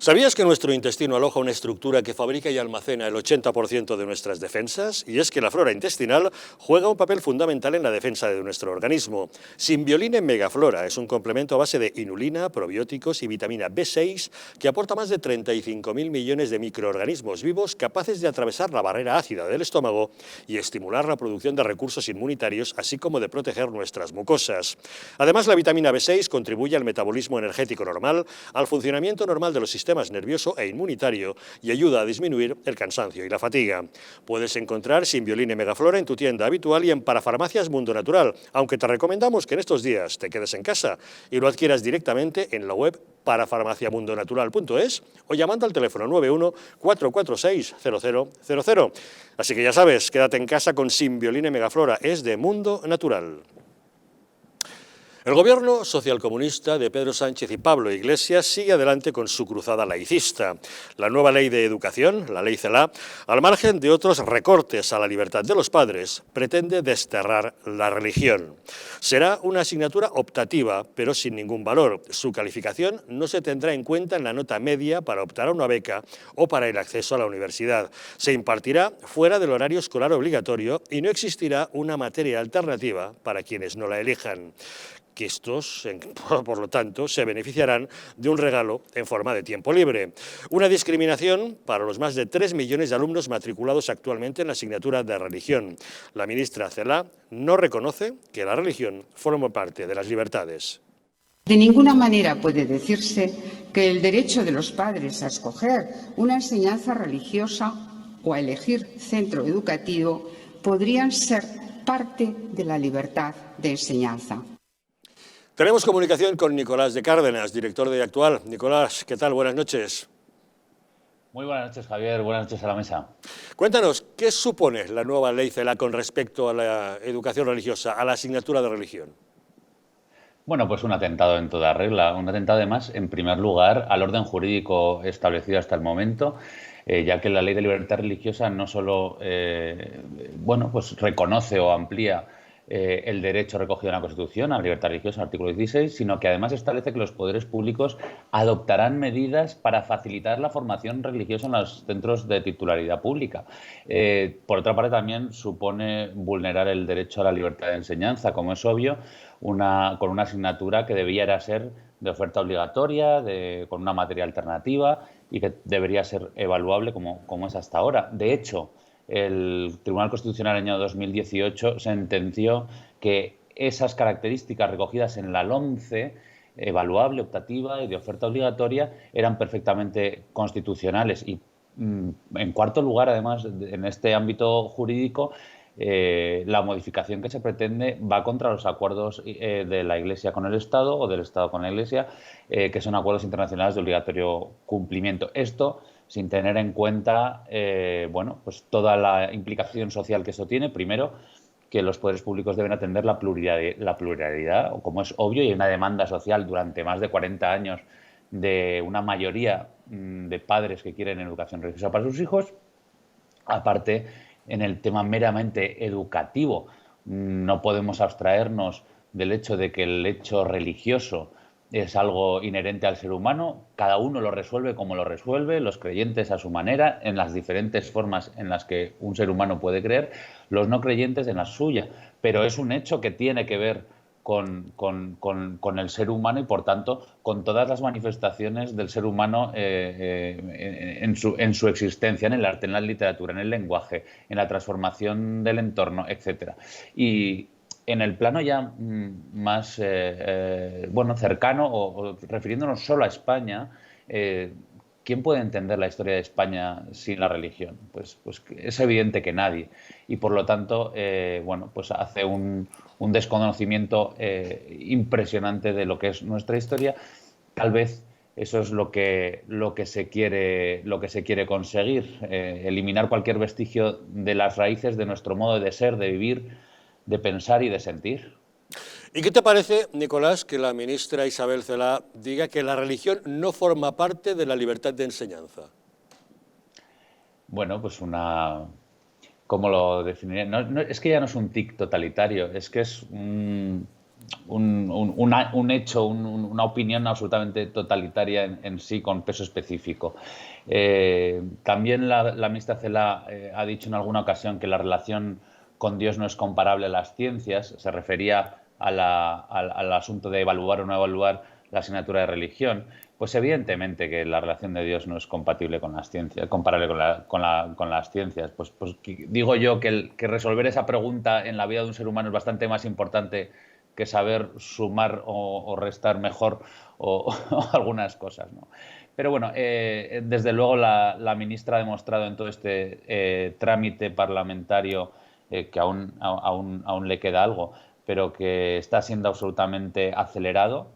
¿Sabías que nuestro intestino aloja una estructura que fabrica y almacena el 80% de nuestras defensas? Y es que la flora intestinal juega un papel fundamental en la defensa de nuestro organismo. Symbioline Megaflora es un complemento a base de inulina, probióticos y vitamina B6 que aporta más de 35.000 millones de microorganismos vivos capaces de atravesar la barrera ácida del estómago y estimular la producción de recursos inmunitarios, así como de proteger nuestras mucosas. Además, la vitamina B6 contribuye al metabolismo energético normal, al funcionamiento normal de los sistemas sistemas nervioso e inmunitario y ayuda a disminuir el cansancio y la fatiga. Puedes encontrar Simbioline Megaflora en tu tienda habitual y en Parafarmacias Mundo Natural, aunque te recomendamos que en estos días te quedes en casa y lo adquieras directamente en la web parafarmaciamundonatural.es o llamando al teléfono 91 446 0000. Así que ya sabes, quédate en casa con Simbioline Megaflora, es de Mundo Natural. El gobierno socialcomunista de Pedro Sánchez y Pablo Iglesias sigue adelante con su cruzada laicista. La nueva ley de educación, la ley CELA, al margen de otros recortes a la libertad de los padres, pretende desterrar la religión. Será una asignatura optativa, pero sin ningún valor. Su calificación no se tendrá en cuenta en la nota media para optar a una beca o para el acceso a la universidad. Se impartirá fuera del horario escolar obligatorio y no existirá una materia alternativa para quienes no la elijan, que estos, por lo tanto, se beneficiarán de un regalo en forma de tiempo libre. Una discriminación para los más de 3 millones de alumnos matriculados actualmente en la asignatura de religión. La ministra Celaá no reconoce que la religión forma parte de las libertades. De ninguna manera puede decirse que el derecho de los padres a escoger una enseñanza religiosa o a elegir centro educativo podrían ser parte de la libertad de enseñanza. Tenemos comunicación con Nicolás de Cárdenas, director de Actual. Nicolás, ¿qué tal? Buenas noches. Muy buenas noches, Javier. Buenas noches a la mesa. Cuéntanos, ¿qué supone la nueva ley CELA con respecto a la educación religiosa, a la asignatura de religión? Bueno, pues un atentado en toda regla. Un atentado, además, en primer lugar, al orden jurídico establecido hasta el momento, ya que la ley de libertad religiosa no solo pues reconoce o amplía el derecho recogido en la Constitución a la libertad religiosa, en el artículo 16, sino que además establece que los poderes públicos adoptarán medidas para facilitar la formación religiosa en los centros de titularidad pública. Por otra parte, también supone vulnerar el derecho a la libertad de enseñanza, como es obvio, con una asignatura que debiera ser de oferta obligatoria, con una materia alternativa y que debería ser evaluable como es hasta ahora. De hecho, el Tribunal Constitucional en el año 2018 sentenció que esas características recogidas en la LOMCE, evaluable, optativa y de oferta obligatoria, eran perfectamente constitucionales. Y en cuarto lugar, además, en este ámbito jurídico, la modificación que se pretende va contra los acuerdos de la Iglesia con el Estado o del Estado con la Iglesia, que son acuerdos internacionales de obligatorio cumplimiento. Esto sin tener en cuenta pues toda la implicación social que eso tiene. Primero, que los poderes públicos deben atender la pluralidad, o como es obvio, y hay una demanda social durante más de 40 años de una mayoría de padres que quieren educación religiosa para sus hijos. Aparte, en el tema meramente educativo, no podemos abstraernos del hecho de que el hecho religioso es algo inherente al ser humano, cada uno lo resuelve como lo resuelve, los creyentes a su manera, en las diferentes formas en las que un ser humano puede creer, los no creyentes en la suya, pero es un hecho que tiene que ver con el ser humano y, por tanto, con todas las manifestaciones del ser humano en su existencia, en el arte, en la literatura, en el lenguaje, en la transformación del entorno, etcétera. Y en el plano ya más cercano, o refiriéndonos solo a España, ¿quién puede entender la historia de España sin la religión? Pues es evidente que nadie. Y por lo tanto, pues hace un desconocimiento impresionante de lo que es nuestra historia. Tal vez eso es lo que se quiere conseguir, eliminar cualquier vestigio de las raíces de nuestro modo de ser, de vivir, de pensar y de sentir. ¿Y qué te parece, Nicolás, que la ministra Isabel Celaá diga que la religión no forma parte de la libertad de enseñanza? Bueno, pues ¿cómo lo definiría? No, es que ya no es un tic totalitario, es que es un hecho, una opinión absolutamente totalitaria en sí, con peso específico. También la ministra Celaá ha dicho en alguna ocasión que la relación con Dios no es comparable a las ciencias. Se refería al asunto de evaluar o no evaluar la asignatura de religión. Pues evidentemente que la relación de Dios no es compatible con las ciencias, comparable con las ciencias. Pues digo yo que resolver esa pregunta en la vida de un ser humano es bastante más importante que saber sumar o restar mejor o algunas cosas, ¿no? Pero bueno, desde luego la ministra ha demostrado en todo este trámite parlamentario que aún le queda algo, pero que está siendo absolutamente acelerado,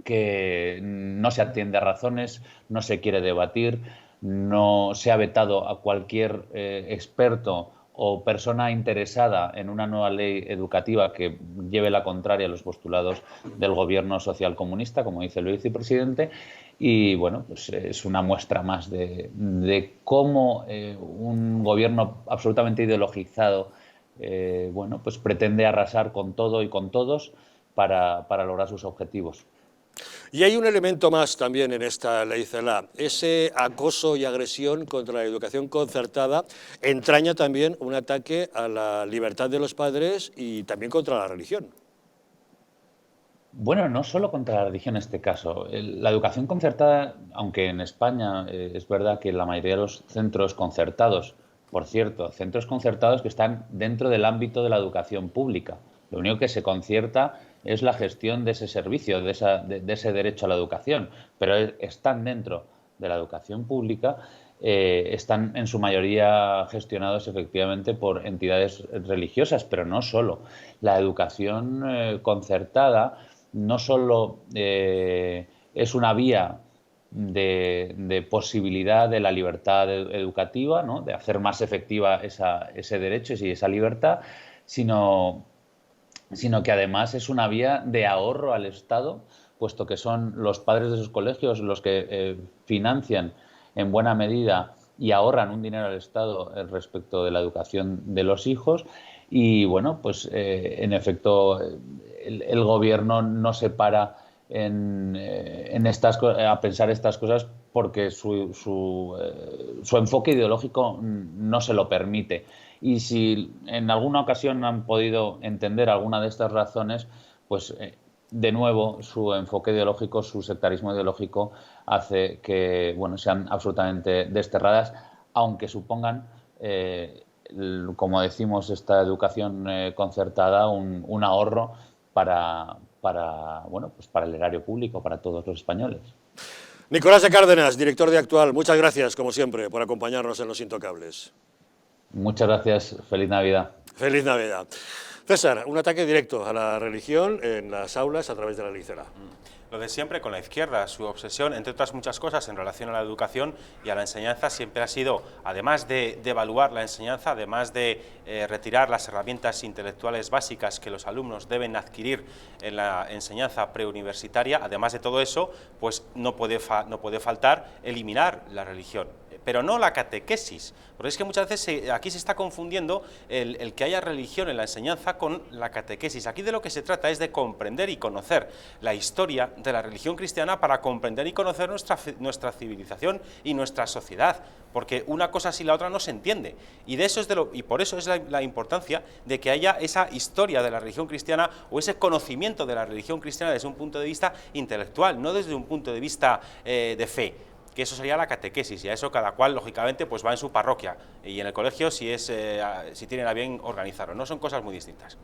que no se atiende a razones, no se quiere debatir, no se ha vetado a cualquier experto o persona interesada en una nueva ley educativa que lleve la contraria a los postulados del gobierno socialcomunista, como dice el vicepresidente, y bueno, pues es una muestra más de cómo un gobierno absolutamente ideologizado bueno, pues pretende arrasar con todo y con todos para lograr sus objetivos. Y hay un elemento más también en esta ley Celaá. Ese acoso y agresión contra la educación concertada entraña también un ataque a la libertad de los padres y también contra la religión. Bueno, no solo contra la religión en este caso. La educación concertada, aunque en España es verdad que la mayoría de los centros concertados, por cierto, centros concertados que están dentro del ámbito de la educación pública, lo único que se concierta es la gestión de ese servicio, de ese derecho a la educación, pero están dentro de la educación pública, están en su mayoría gestionados efectivamente por entidades religiosas, pero no solo. La educación concertada no solo es una vía de posibilidad de la libertad educativa, ¿no?, de hacer más efectiva ese derecho y esa libertad, sino que además es una vía de ahorro al Estado, puesto que son los padres de esos colegios los que financian en buena medida y ahorran un dinero al Estado respecto de la educación de los hijos. Y bueno, pues en efecto el gobierno no se para a pensar estas cosas porque su enfoque ideológico no se lo permite. Y si en alguna ocasión han podido entender alguna de estas razones, pues de nuevo su enfoque ideológico, su sectarismo ideológico hace que sean absolutamente desterradas, aunque supongan, como decimos, esta educación concertada, un ahorro para el erario público, para todos los españoles. Nicolás de Cárdenas, director de Actual, muchas gracias, como siempre, por acompañarnos en Los Intocables. Muchas gracias. Feliz Navidad. Feliz Navidad. César, un ataque directo a la religión en las aulas a través de la ley Celaá. Lo de siempre con la izquierda, su obsesión, entre otras muchas cosas, en relación a la educación y a la enseñanza, siempre ha sido, además de devaluar la enseñanza, además de retirar las herramientas intelectuales básicas que los alumnos deben adquirir en la enseñanza preuniversitaria, además de todo eso, pues no puede faltar eliminar la religión, pero no la catequesis, porque es que muchas veces aquí se está confundiendo el que haya religión en la enseñanza con la catequesis. Aquí de lo que se trata es de comprender y conocer la historia de la religión cristiana para comprender y conocer nuestra civilización y nuestra sociedad, porque una cosa sin la otra no se entiende, y de eso y por eso es la importancia de que haya esa historia de la religión cristiana o ese conocimiento de la religión cristiana desde un punto de vista intelectual, no desde un punto de vista de fe, que eso sería la catequesis, y a eso cada cual, lógicamente, pues va en su parroquia, y en el colegio si tienen a bien organizarlo, no son cosas muy distintas.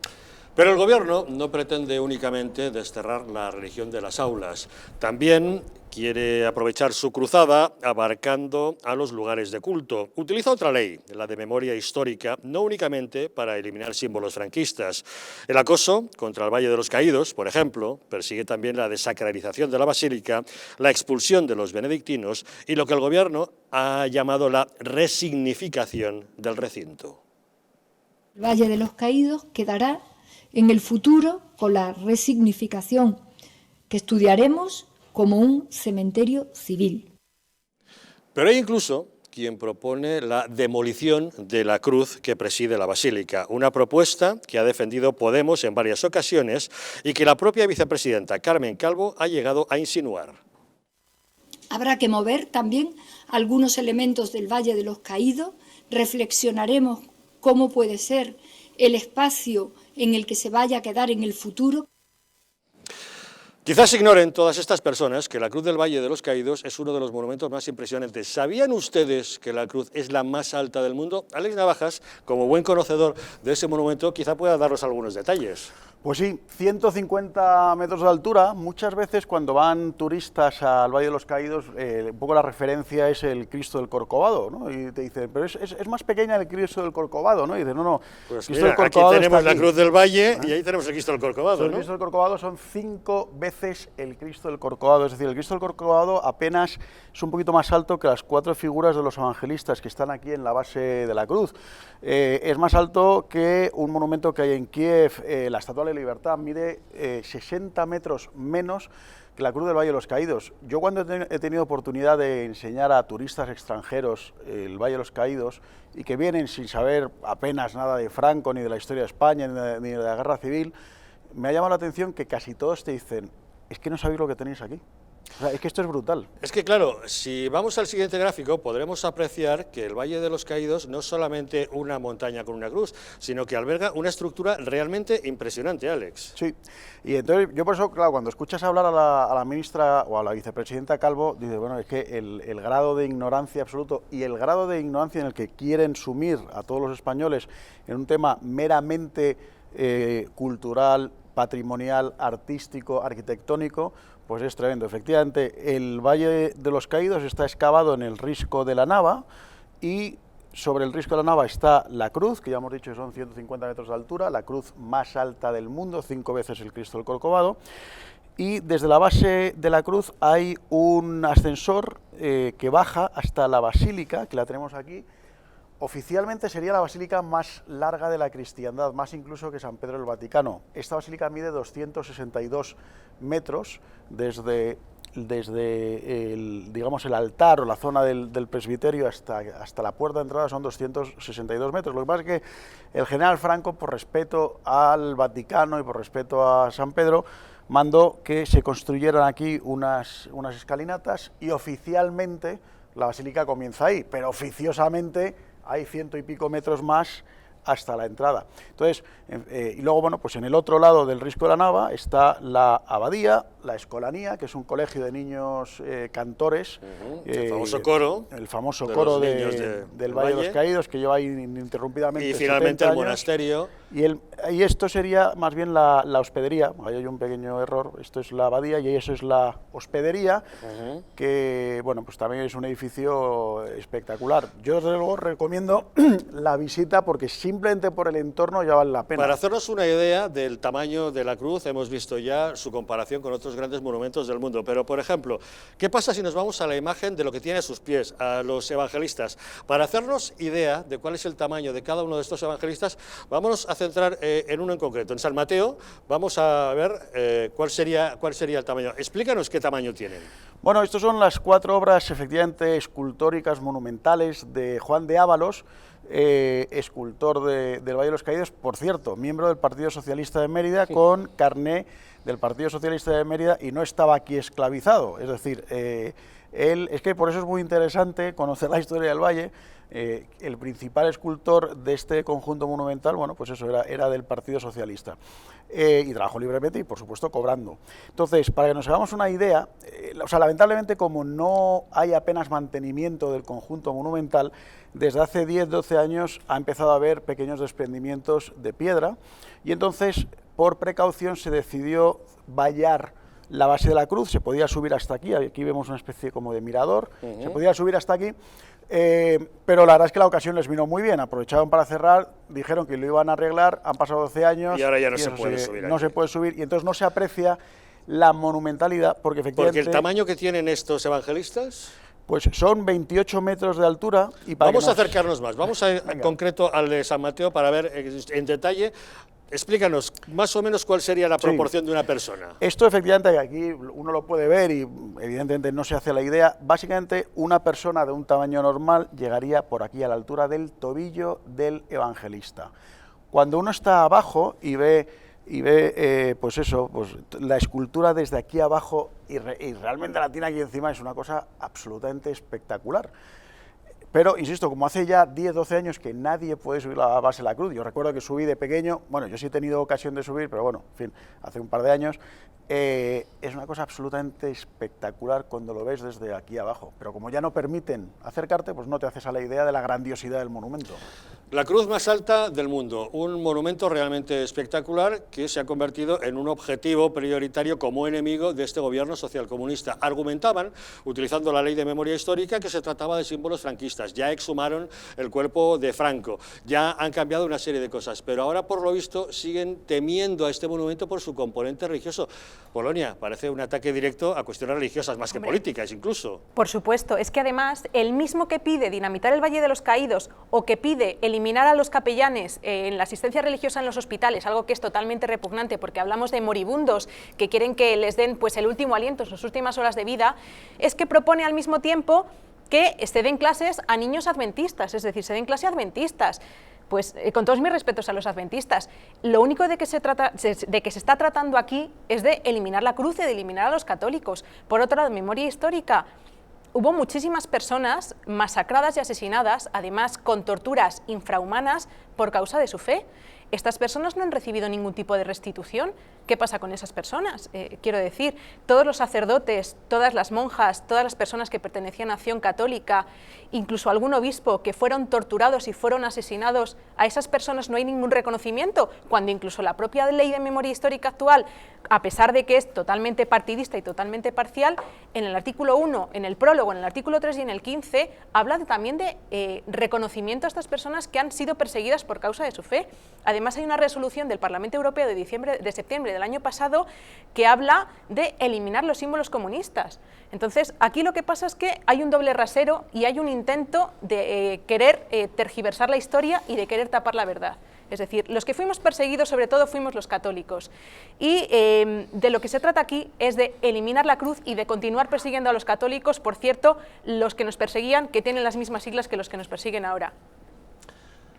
Pero el Gobierno no pretende únicamente desterrar la religión de las aulas, también quiere aprovechar su cruzada abarcando a los lugares de culto. Utiliza otra ley, la de memoria histórica, no únicamente para eliminar símbolos franquistas. El acoso contra el Valle de los Caídos, por ejemplo, persigue también la desacralización de la Basílica, la expulsión de los benedictinos y lo que el Gobierno ha llamado la resignificación del recinto. El Valle de los Caídos quedará en el futuro con la resignificación que estudiaremos como un cementerio civil. Pero hay incluso quien propone la demolición de la cruz que preside la Basílica, una propuesta que ha defendido Podemos en varias ocasiones y que la propia vicepresidenta Carmen Calvo ha llegado a insinuar. Habrá que mover también algunos elementos del Valle de los Caídos, reflexionaremos cómo puede ser el espacio en el que se vaya a quedar en el futuro. Quizás ignoren todas estas personas que la Cruz del Valle de los Caídos es uno de los monumentos más impresionantes. ¿Sabían ustedes que la cruz es la más alta del mundo? Alex Navajas, como buen conocedor de ese monumento, quizá pueda darnos algunos detalles. Pues sí, 150 metros de altura. Muchas veces cuando van turistas al Valle de los Caídos, un poco la referencia es el Cristo del Corcovado, ¿no? Y te dicen, pero es más pequeña el Cristo del Corcovado, ¿no? Y dicen, no, pues Cristo mira, del Corcovado aquí tenemos está la Cruz del Valle y ahí tenemos el Cristo del Corcovado, ¿no? El Cristo del Corcovado son 5 veces el Cristo del Corcovado, es decir, el Cristo del Corcovado apenas es un poquito más alto que las 4 figuras de los evangelistas que están aquí en la base de la cruz. Es más alto que un monumento que hay en Kiev, la Estatua de la Libertad, mide 60 metros menos que la Cruz del Valle de los Caídos. Yo cuando he tenido oportunidad de enseñar a turistas extranjeros el Valle de los Caídos y que vienen sin saber apenas nada de Franco, ni de la historia de España, ni de la Guerra Civil, me ha llamado la atención que casi todos te dicen, es que no sabéis lo que tenéis aquí. O sea, es que esto es brutal. Es que claro, si vamos al siguiente gráfico podremos apreciar que el Valle de los Caídos no es solamente una montaña con una cruz, sino que alberga una estructura realmente impresionante, Alex. Sí, y entonces yo por eso, claro, cuando escuchas hablar a la ministra o a la vicepresidenta Calvo, dices, bueno, es que el grado de ignorancia absoluto y el grado de ignorancia en el que quieren sumir a todos los españoles en un tema meramente cultural, patrimonial, artístico, arquitectónico, pues es tremendo. Efectivamente, el Valle de los Caídos está excavado en el Risco de la Nava y sobre el Risco de la Nava está la cruz, que ya hemos dicho que son 150 metros de altura, la cruz más alta del mundo, 5 veces el Cristo del Corcovado, y desde la base de la cruz hay un ascensor que baja hasta la basílica, que la tenemos aquí. Oficialmente sería la basílica más larga de la cristiandad, más incluso que San Pedro del Vaticano. Esta basílica mide 262 metros desde el altar o la zona del presbiterio hasta la puerta de entrada son 262 metros. Lo que pasa es que el general Franco, por respeto al Vaticano y por respeto a San Pedro, mandó que se construyeran aquí unas escalinatas y oficialmente la basílica comienza ahí, pero oficiosamente hay 100 y pico metros más hasta la entrada. Entonces, y luego, bueno, pues en el otro lado del Risco de la Nava está la abadía, la escolanía, que es un colegio de niños cantores. El famoso coro. El famoso coro del Valle de los Caídos, que lleva ahí ininterrumpidamente. Y finalmente el monasterio. Y esto sería más bien la hospedería. Ahí hay un pequeño error. Esto es la abadía y eso es la hospedería, que, bueno, pues también es un edificio espectacular. Yo, desde luego, recomiendo la visita porque simplemente por el entorno ya vale la pena. Para hacernos una idea del tamaño de la cruz, hemos visto ya su comparación con otros grandes monumentos del mundo, pero por ejemplo, ¿qué pasa si nos vamos a la imagen de lo que tiene a sus pies, a los evangelistas? Para hacernos idea de cuál es el tamaño de cada uno de estos evangelistas, vámonos a centrar en uno en concreto. En San Mateo vamos a ver cuál sería el tamaño. Explícanos qué tamaño tienen. Bueno, estas son las 4 obras efectivamente escultóricas monumentales de Juan de Ábalos, escultor del Valle de los Caídos, por cierto, miembro del Partido Socialista de Mérida, con carné del Partido Socialista de Mérida y no estaba aquí esclavizado. Es decir, es que por eso es muy interesante conocer la historia del Valle. El principal escultor de este conjunto monumental, bueno, pues eso era del Partido Socialista y trabajó libremente y por supuesto cobrando. Entonces, para que nos hagamos una idea, o sea, lamentablemente como no hay apenas mantenimiento del conjunto monumental, desde hace 10-12 años ha empezado a haber pequeños desprendimientos de piedra y entonces por precaución se decidió vallar la base de la cruz. Se podía subir hasta aquí vemos una especie como de mirador, se podía subir hasta aquí. Pero la verdad es que la ocasión les vino muy bien, aprovecharon para cerrar, dijeron que lo iban a arreglar, han pasado 12 años y ahora ya no se puede subir. No se puede subir y entonces no se aprecia la monumentalidad porque efectivamente... Porque el tamaño que tienen estos evangelistas... Pues son 28 metros de altura y vamos a acercarnos más, vamos a ir en concreto al de San Mateo para ver en detalle. Explícanos más o menos cuál sería la proporción de una persona. Esto efectivamente aquí uno lo puede ver y evidentemente no se hace la idea. Básicamente una persona de un tamaño normal llegaría por aquí a la altura del tobillo del evangelista. Cuando uno está abajo y ve pues eso, pues la escultura desde aquí abajo y realmente la tiene aquí encima, es una cosa absolutamente espectacular. Pero, insisto, como hace ya 10, 12 años que nadie puede subir la base de la cruz, yo recuerdo que subí de pequeño, bueno, yo sí he tenido ocasión de subir, pero bueno, en fin, hace un par de años, es una cosa absolutamente espectacular cuando lo ves desde aquí abajo, pero como ya no permiten acercarte, pues no te haces a la idea de la grandiosidad del monumento. La cruz más alta del mundo, un monumento realmente espectacular que se ha convertido en un objetivo prioritario como enemigo de este gobierno socialcomunista. Argumentaban, utilizando la ley de memoria histórica, que se trataba de símbolos franquistas, ya exhumaron el cuerpo de Franco, ya han cambiado una serie de cosas, pero ahora por lo visto siguen temiendo a este monumento por su componente religioso. Polonia, parece un ataque directo a cuestiones religiosas, más que políticas incluso. Por supuesto, es que además el mismo que pide dinamitar el Valle de los Caídos o que pide eliminar a los capellanes en la asistencia religiosa en los hospitales, algo que es totalmente repugnante porque hablamos de moribundos que quieren que les den pues el último aliento en sus últimas horas de vida, es que propone al mismo tiempo que se den clases a niños adventistas, es decir, se den clases adventistas. Pues con todos mis respetos a los adventistas, lo único de que se está tratando aquí es de eliminar la cruz y de eliminar a los católicos. Por otro lado, en memoria histórica, hubo muchísimas personas masacradas y asesinadas, además con torturas infrahumanas por causa de su fe. Estas personas no han recibido ningún tipo de restitución. ¿Qué pasa con esas personas? Quiero decir, todos los sacerdotes, todas las monjas, todas las personas que pertenecían a Acción Católica, incluso algún obispo que fueron torturados y fueron asesinados, a esas personas no hay ningún reconocimiento, cuando incluso la propia ley de memoria histórica actual, a pesar de que es totalmente partidista y totalmente parcial, en el artículo 1, en el prólogo, en el artículo 3 y en el 15, habla también de reconocimiento a estas personas que han sido perseguidas por causa de su fe. Además, hay una resolución del Parlamento Europeo de septiembre del año pasado que habla de eliminar los símbolos comunistas. Entonces, aquí lo que pasa es que hay un doble rasero y hay un intento de querer tergiversar la historia y de querer tapar la verdad. Es decir, los que fuimos perseguidos sobre todo fuimos los católicos. Y de lo que se trata aquí es de eliminar la cruz y de continuar persiguiendo a los católicos, por cierto, los que nos perseguían, que tienen las mismas siglas que los que nos persiguen ahora.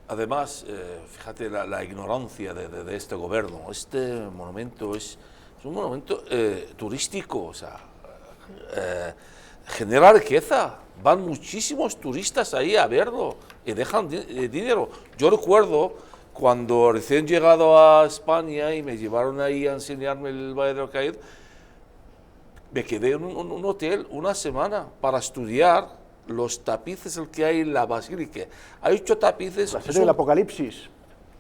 Además, fíjate la ignorancia de este gobierno. Este monumento es un monumento turístico, o sea, genera riqueza. Van muchísimos turistas ahí a verlo y dejan dinero. Yo recuerdo cuando recién llegado a España y me llevaron ahí a enseñarme el Valle de los Caídos, me quedé en un hotel una semana para estudiar los tapices que hay en la basílica. Hay 8 tapices. La serie del Apocalipsis.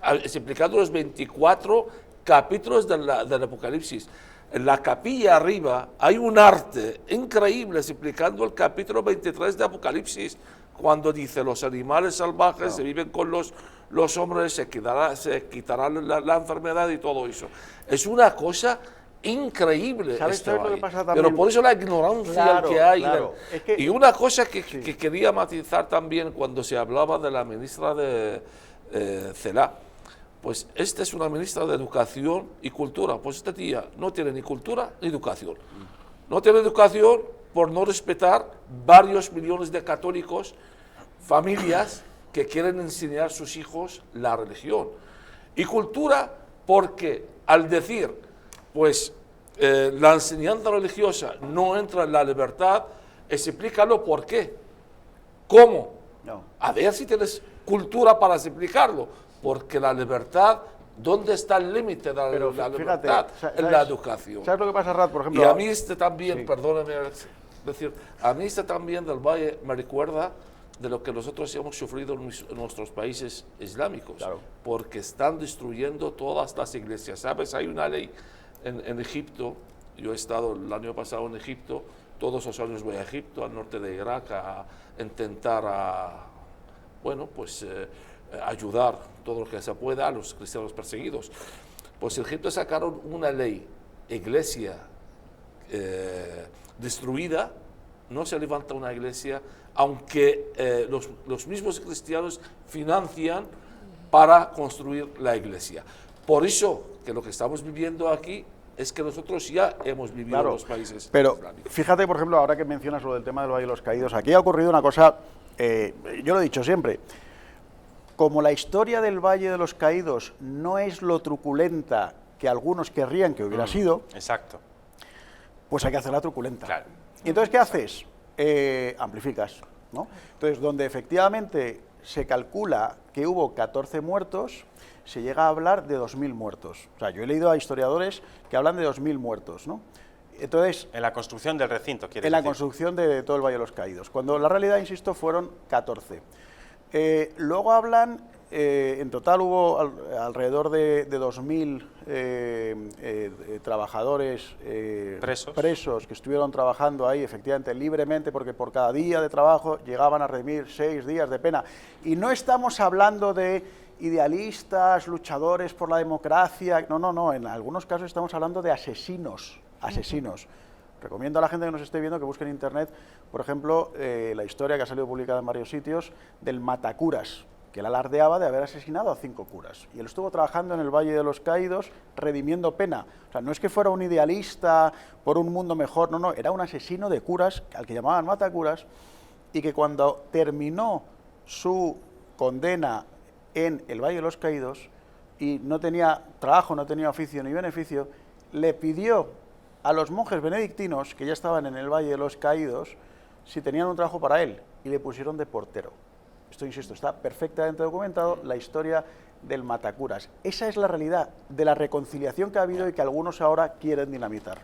Explicando los 24 capítulos del Apocalipsis. En la capilla arriba hay un arte increíble explicando el capítulo 23 de Apocalipsis, cuando dice los animales salvajes se viven con los hombres, se quitará la enfermedad y todo eso. Es una cosa increíble. ¿Sabes lo que pasa también? Pero por eso la ignorancia que hay. Claro. Es que, y una cosa que quería matizar también cuando se hablaba de la ministra de Celaá, pues esta es una ministra de Educación y Cultura. Pues esta tía no tiene ni cultura ni educación. No tiene educación por no respetar varios millones de católicos, familias que quieren enseñar a sus hijos la religión. Y cultura porque al decir, pues la enseñanza religiosa no entra en la libertad, explícalo por qué. ¿Cómo? No. A ver si tienes cultura para explicarlo, porque la libertad, ¿dónde está el límite de la libertad? En la educación. ¿Sabes lo que pasa, Rad, por ejemplo? Y a mí también, perdóname decir, a mí también del Valle me recuerda de lo que nosotros hemos sufrido en nuestros países islámicos, porque están destruyendo todas las iglesias. ¿Sabes? Hay una ley en Egipto, yo he estado el año pasado en Egipto, todos los años voy a Egipto, al norte de Irak, a intentar ayudar todo lo que se pueda a los cristianos perseguidos. Pues en Egipto sacaron una ley, iglesia destruida, no se levanta una iglesia, aunque los mismos cristianos financian para construir la iglesia. Por eso que lo que estamos viviendo aquí es que nosotros ya hemos vivido en los países pero islámicos. Fíjate, por ejemplo, ahora que mencionas lo del tema del Valle de los Caídos, aquí ha ocurrido una cosa, yo lo he dicho siempre, como la historia del Valle de los Caídos no es lo truculenta que algunos querrían que hubiera sido, exacto, pues hay que hacerla truculenta. Claro. ¿Y entonces qué haces? Amplificas. ¿no? Entonces, donde efectivamente se calcula que hubo 14 muertos, se llega a hablar de 2.000 muertos. O sea, yo he leído a historiadores que hablan de 2.000 muertos, ¿no? Entonces, en la construcción del recinto, quiere decir. En la construcción de todo el Valle de los Caídos, cuando la realidad, insisto, fueron 14. Luego hablan, en total hubo alrededor de 2.000 trabajadores presos que estuvieron trabajando ahí, efectivamente, libremente, porque por cada día de trabajo llegaban a redimir 6 días de pena. Y no estamos hablando de idealistas, luchadores por la democracia, no, en algunos casos estamos hablando de asesinos. Recomiendo a la gente que nos esté viendo que busque en internet, por ejemplo, la historia que ha salido publicada en varios sitios del matacuras, que él alardeaba de haber asesinado a 5 curas. Y él estuvo trabajando en el Valle de los Caídos redimiendo pena. O sea, no es que fuera un idealista por un mundo mejor, no, era un asesino de curas, al que llamaban matacuras, y que cuando terminó su condena en el Valle de los Caídos y no tenía trabajo, no tenía oficio ni beneficio, le pidió a los monjes benedictinos que ya estaban en el Valle de los Caídos si tenían un trabajo para él, y le pusieron de portero. Esto, insisto, está perfectamente documentado, la historia del matacuras. Esa es la realidad de la reconciliación que ha habido y que algunos ahora quieren dinamitar.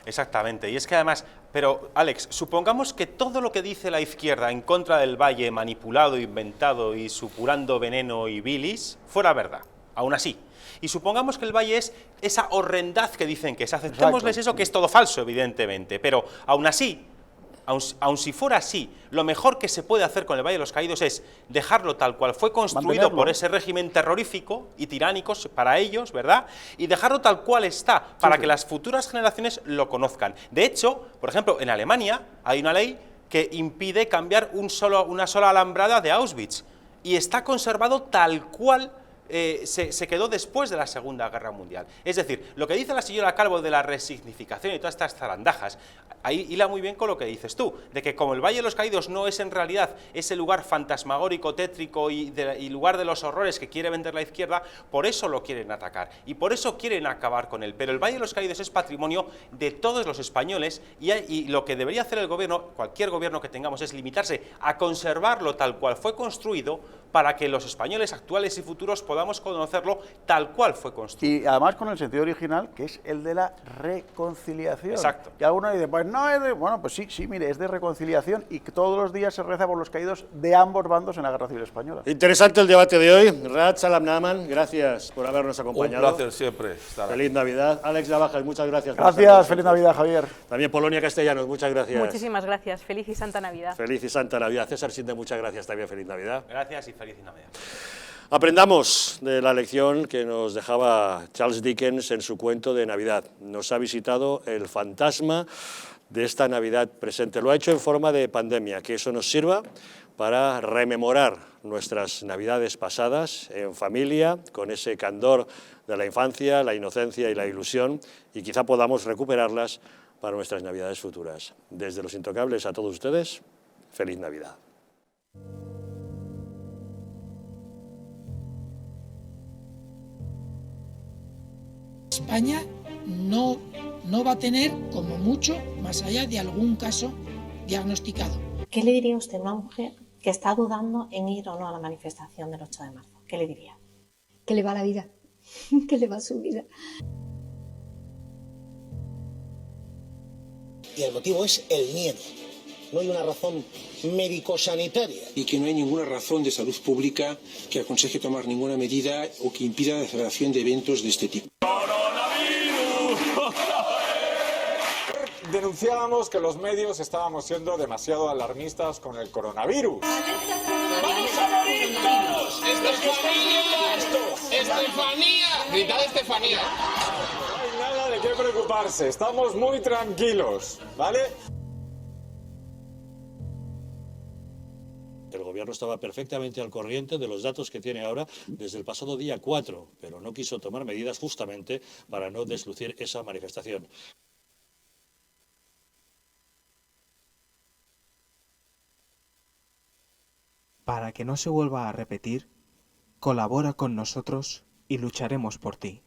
Exactamente, y es que además, pero Alex, supongamos que todo lo que dice la izquierda en contra del Valle, manipulado, inventado y supurando veneno y bilis, fuera verdad, aún así. Y supongamos que el Valle es esa horrendad que dicen que es, aceptémosles eso, que es todo falso, evidentemente, pero aún así, aun si fuera así, lo mejor que se puede hacer con el Valle de los Caídos es dejarlo tal cual fue construido por ese régimen terrorífico y tiránico para ellos, ¿verdad? Y dejarlo tal cual está, para que las futuras generaciones lo conozcan. De hecho, por ejemplo, en Alemania hay una ley que impide cambiar una sola alambrada de Auschwitz, y está conservado tal cual se quedó después de la Segunda Guerra Mundial. Es decir, lo que dice la señora Calvo de la resignificación y todas estas zarandajas, ahí hila muy bien con lo que dices tú, de que como el Valle de los Caídos no es en realidad ese lugar fantasmagórico, tétrico y lugar de los horrores que quiere vender la izquierda, por eso lo quieren atacar y por eso quieren acabar con él. Pero el Valle de los Caídos es patrimonio de todos los españoles, y lo que debería hacer el gobierno, cualquier gobierno que tengamos, es limitarse a conservarlo tal cual fue construido, para que los españoles actuales y futuros podamos conocerlo tal cual fue construido. Y además con el sentido original, que es el de la reconciliación. Exacto. Y algunos dicen, pues no es de... Bueno, pues sí, mire, es de reconciliación, y que todos los días se reza por los caídos de ambos bandos en la Guerra Civil Española. Interesante el debate de hoy. Rad Salam Naaman, gracias por habernos acompañado. Un placer siempre estar aquí. Feliz Navidad. Alex Navajas, muchas gracias. Gracias, feliz Navidad, Javier. También Polonia Castellanos, muchas gracias. Muchísimas gracias. Feliz y Santa Navidad. Feliz y Santa Navidad. César Sinde, muchas gracias también. Feliz Navidad. Gracias y feliz Navidad. Aprendamos de la lección que nos dejaba Charles Dickens en su cuento de Navidad. Nos ha visitado el fantasma de esta Navidad presente. Lo ha hecho en forma de pandemia, que eso nos sirva para rememorar nuestras Navidades pasadas en familia, con ese candor de la infancia, la inocencia y la ilusión, y quizá podamos recuperarlas para nuestras Navidades futuras. Desde Los Intocables a todos ustedes, feliz Navidad. España no va a tener, como mucho, más allá de algún caso diagnosticado. ¿Qué le diría usted a una mujer que está dudando en ir o no a la manifestación del 8 de marzo? ¿Qué le diría? Que le va la vida, que le va su vida. Y el motivo es el miedo. No hay una razón médico-sanitaria. Y que no hay ninguna razón de salud pública que aconseje tomar ninguna medida o que impida la celebración de eventos de este tipo. Denunciábamos que los medios estábamos siendo demasiado alarmistas con el coronavirus. ¡Vamos a morir todos! ¡Estefanía! ¡Gritad Estefanía! No hay nada de qué preocuparse, estamos muy tranquilos, ¿vale? El gobierno estaba perfectamente al corriente de los datos que tiene ahora desde el pasado día 4, pero no quiso tomar medidas justamente para no deslucir esa manifestación. Para que no se vuelva a repetir, colabora con nosotros y lucharemos por ti.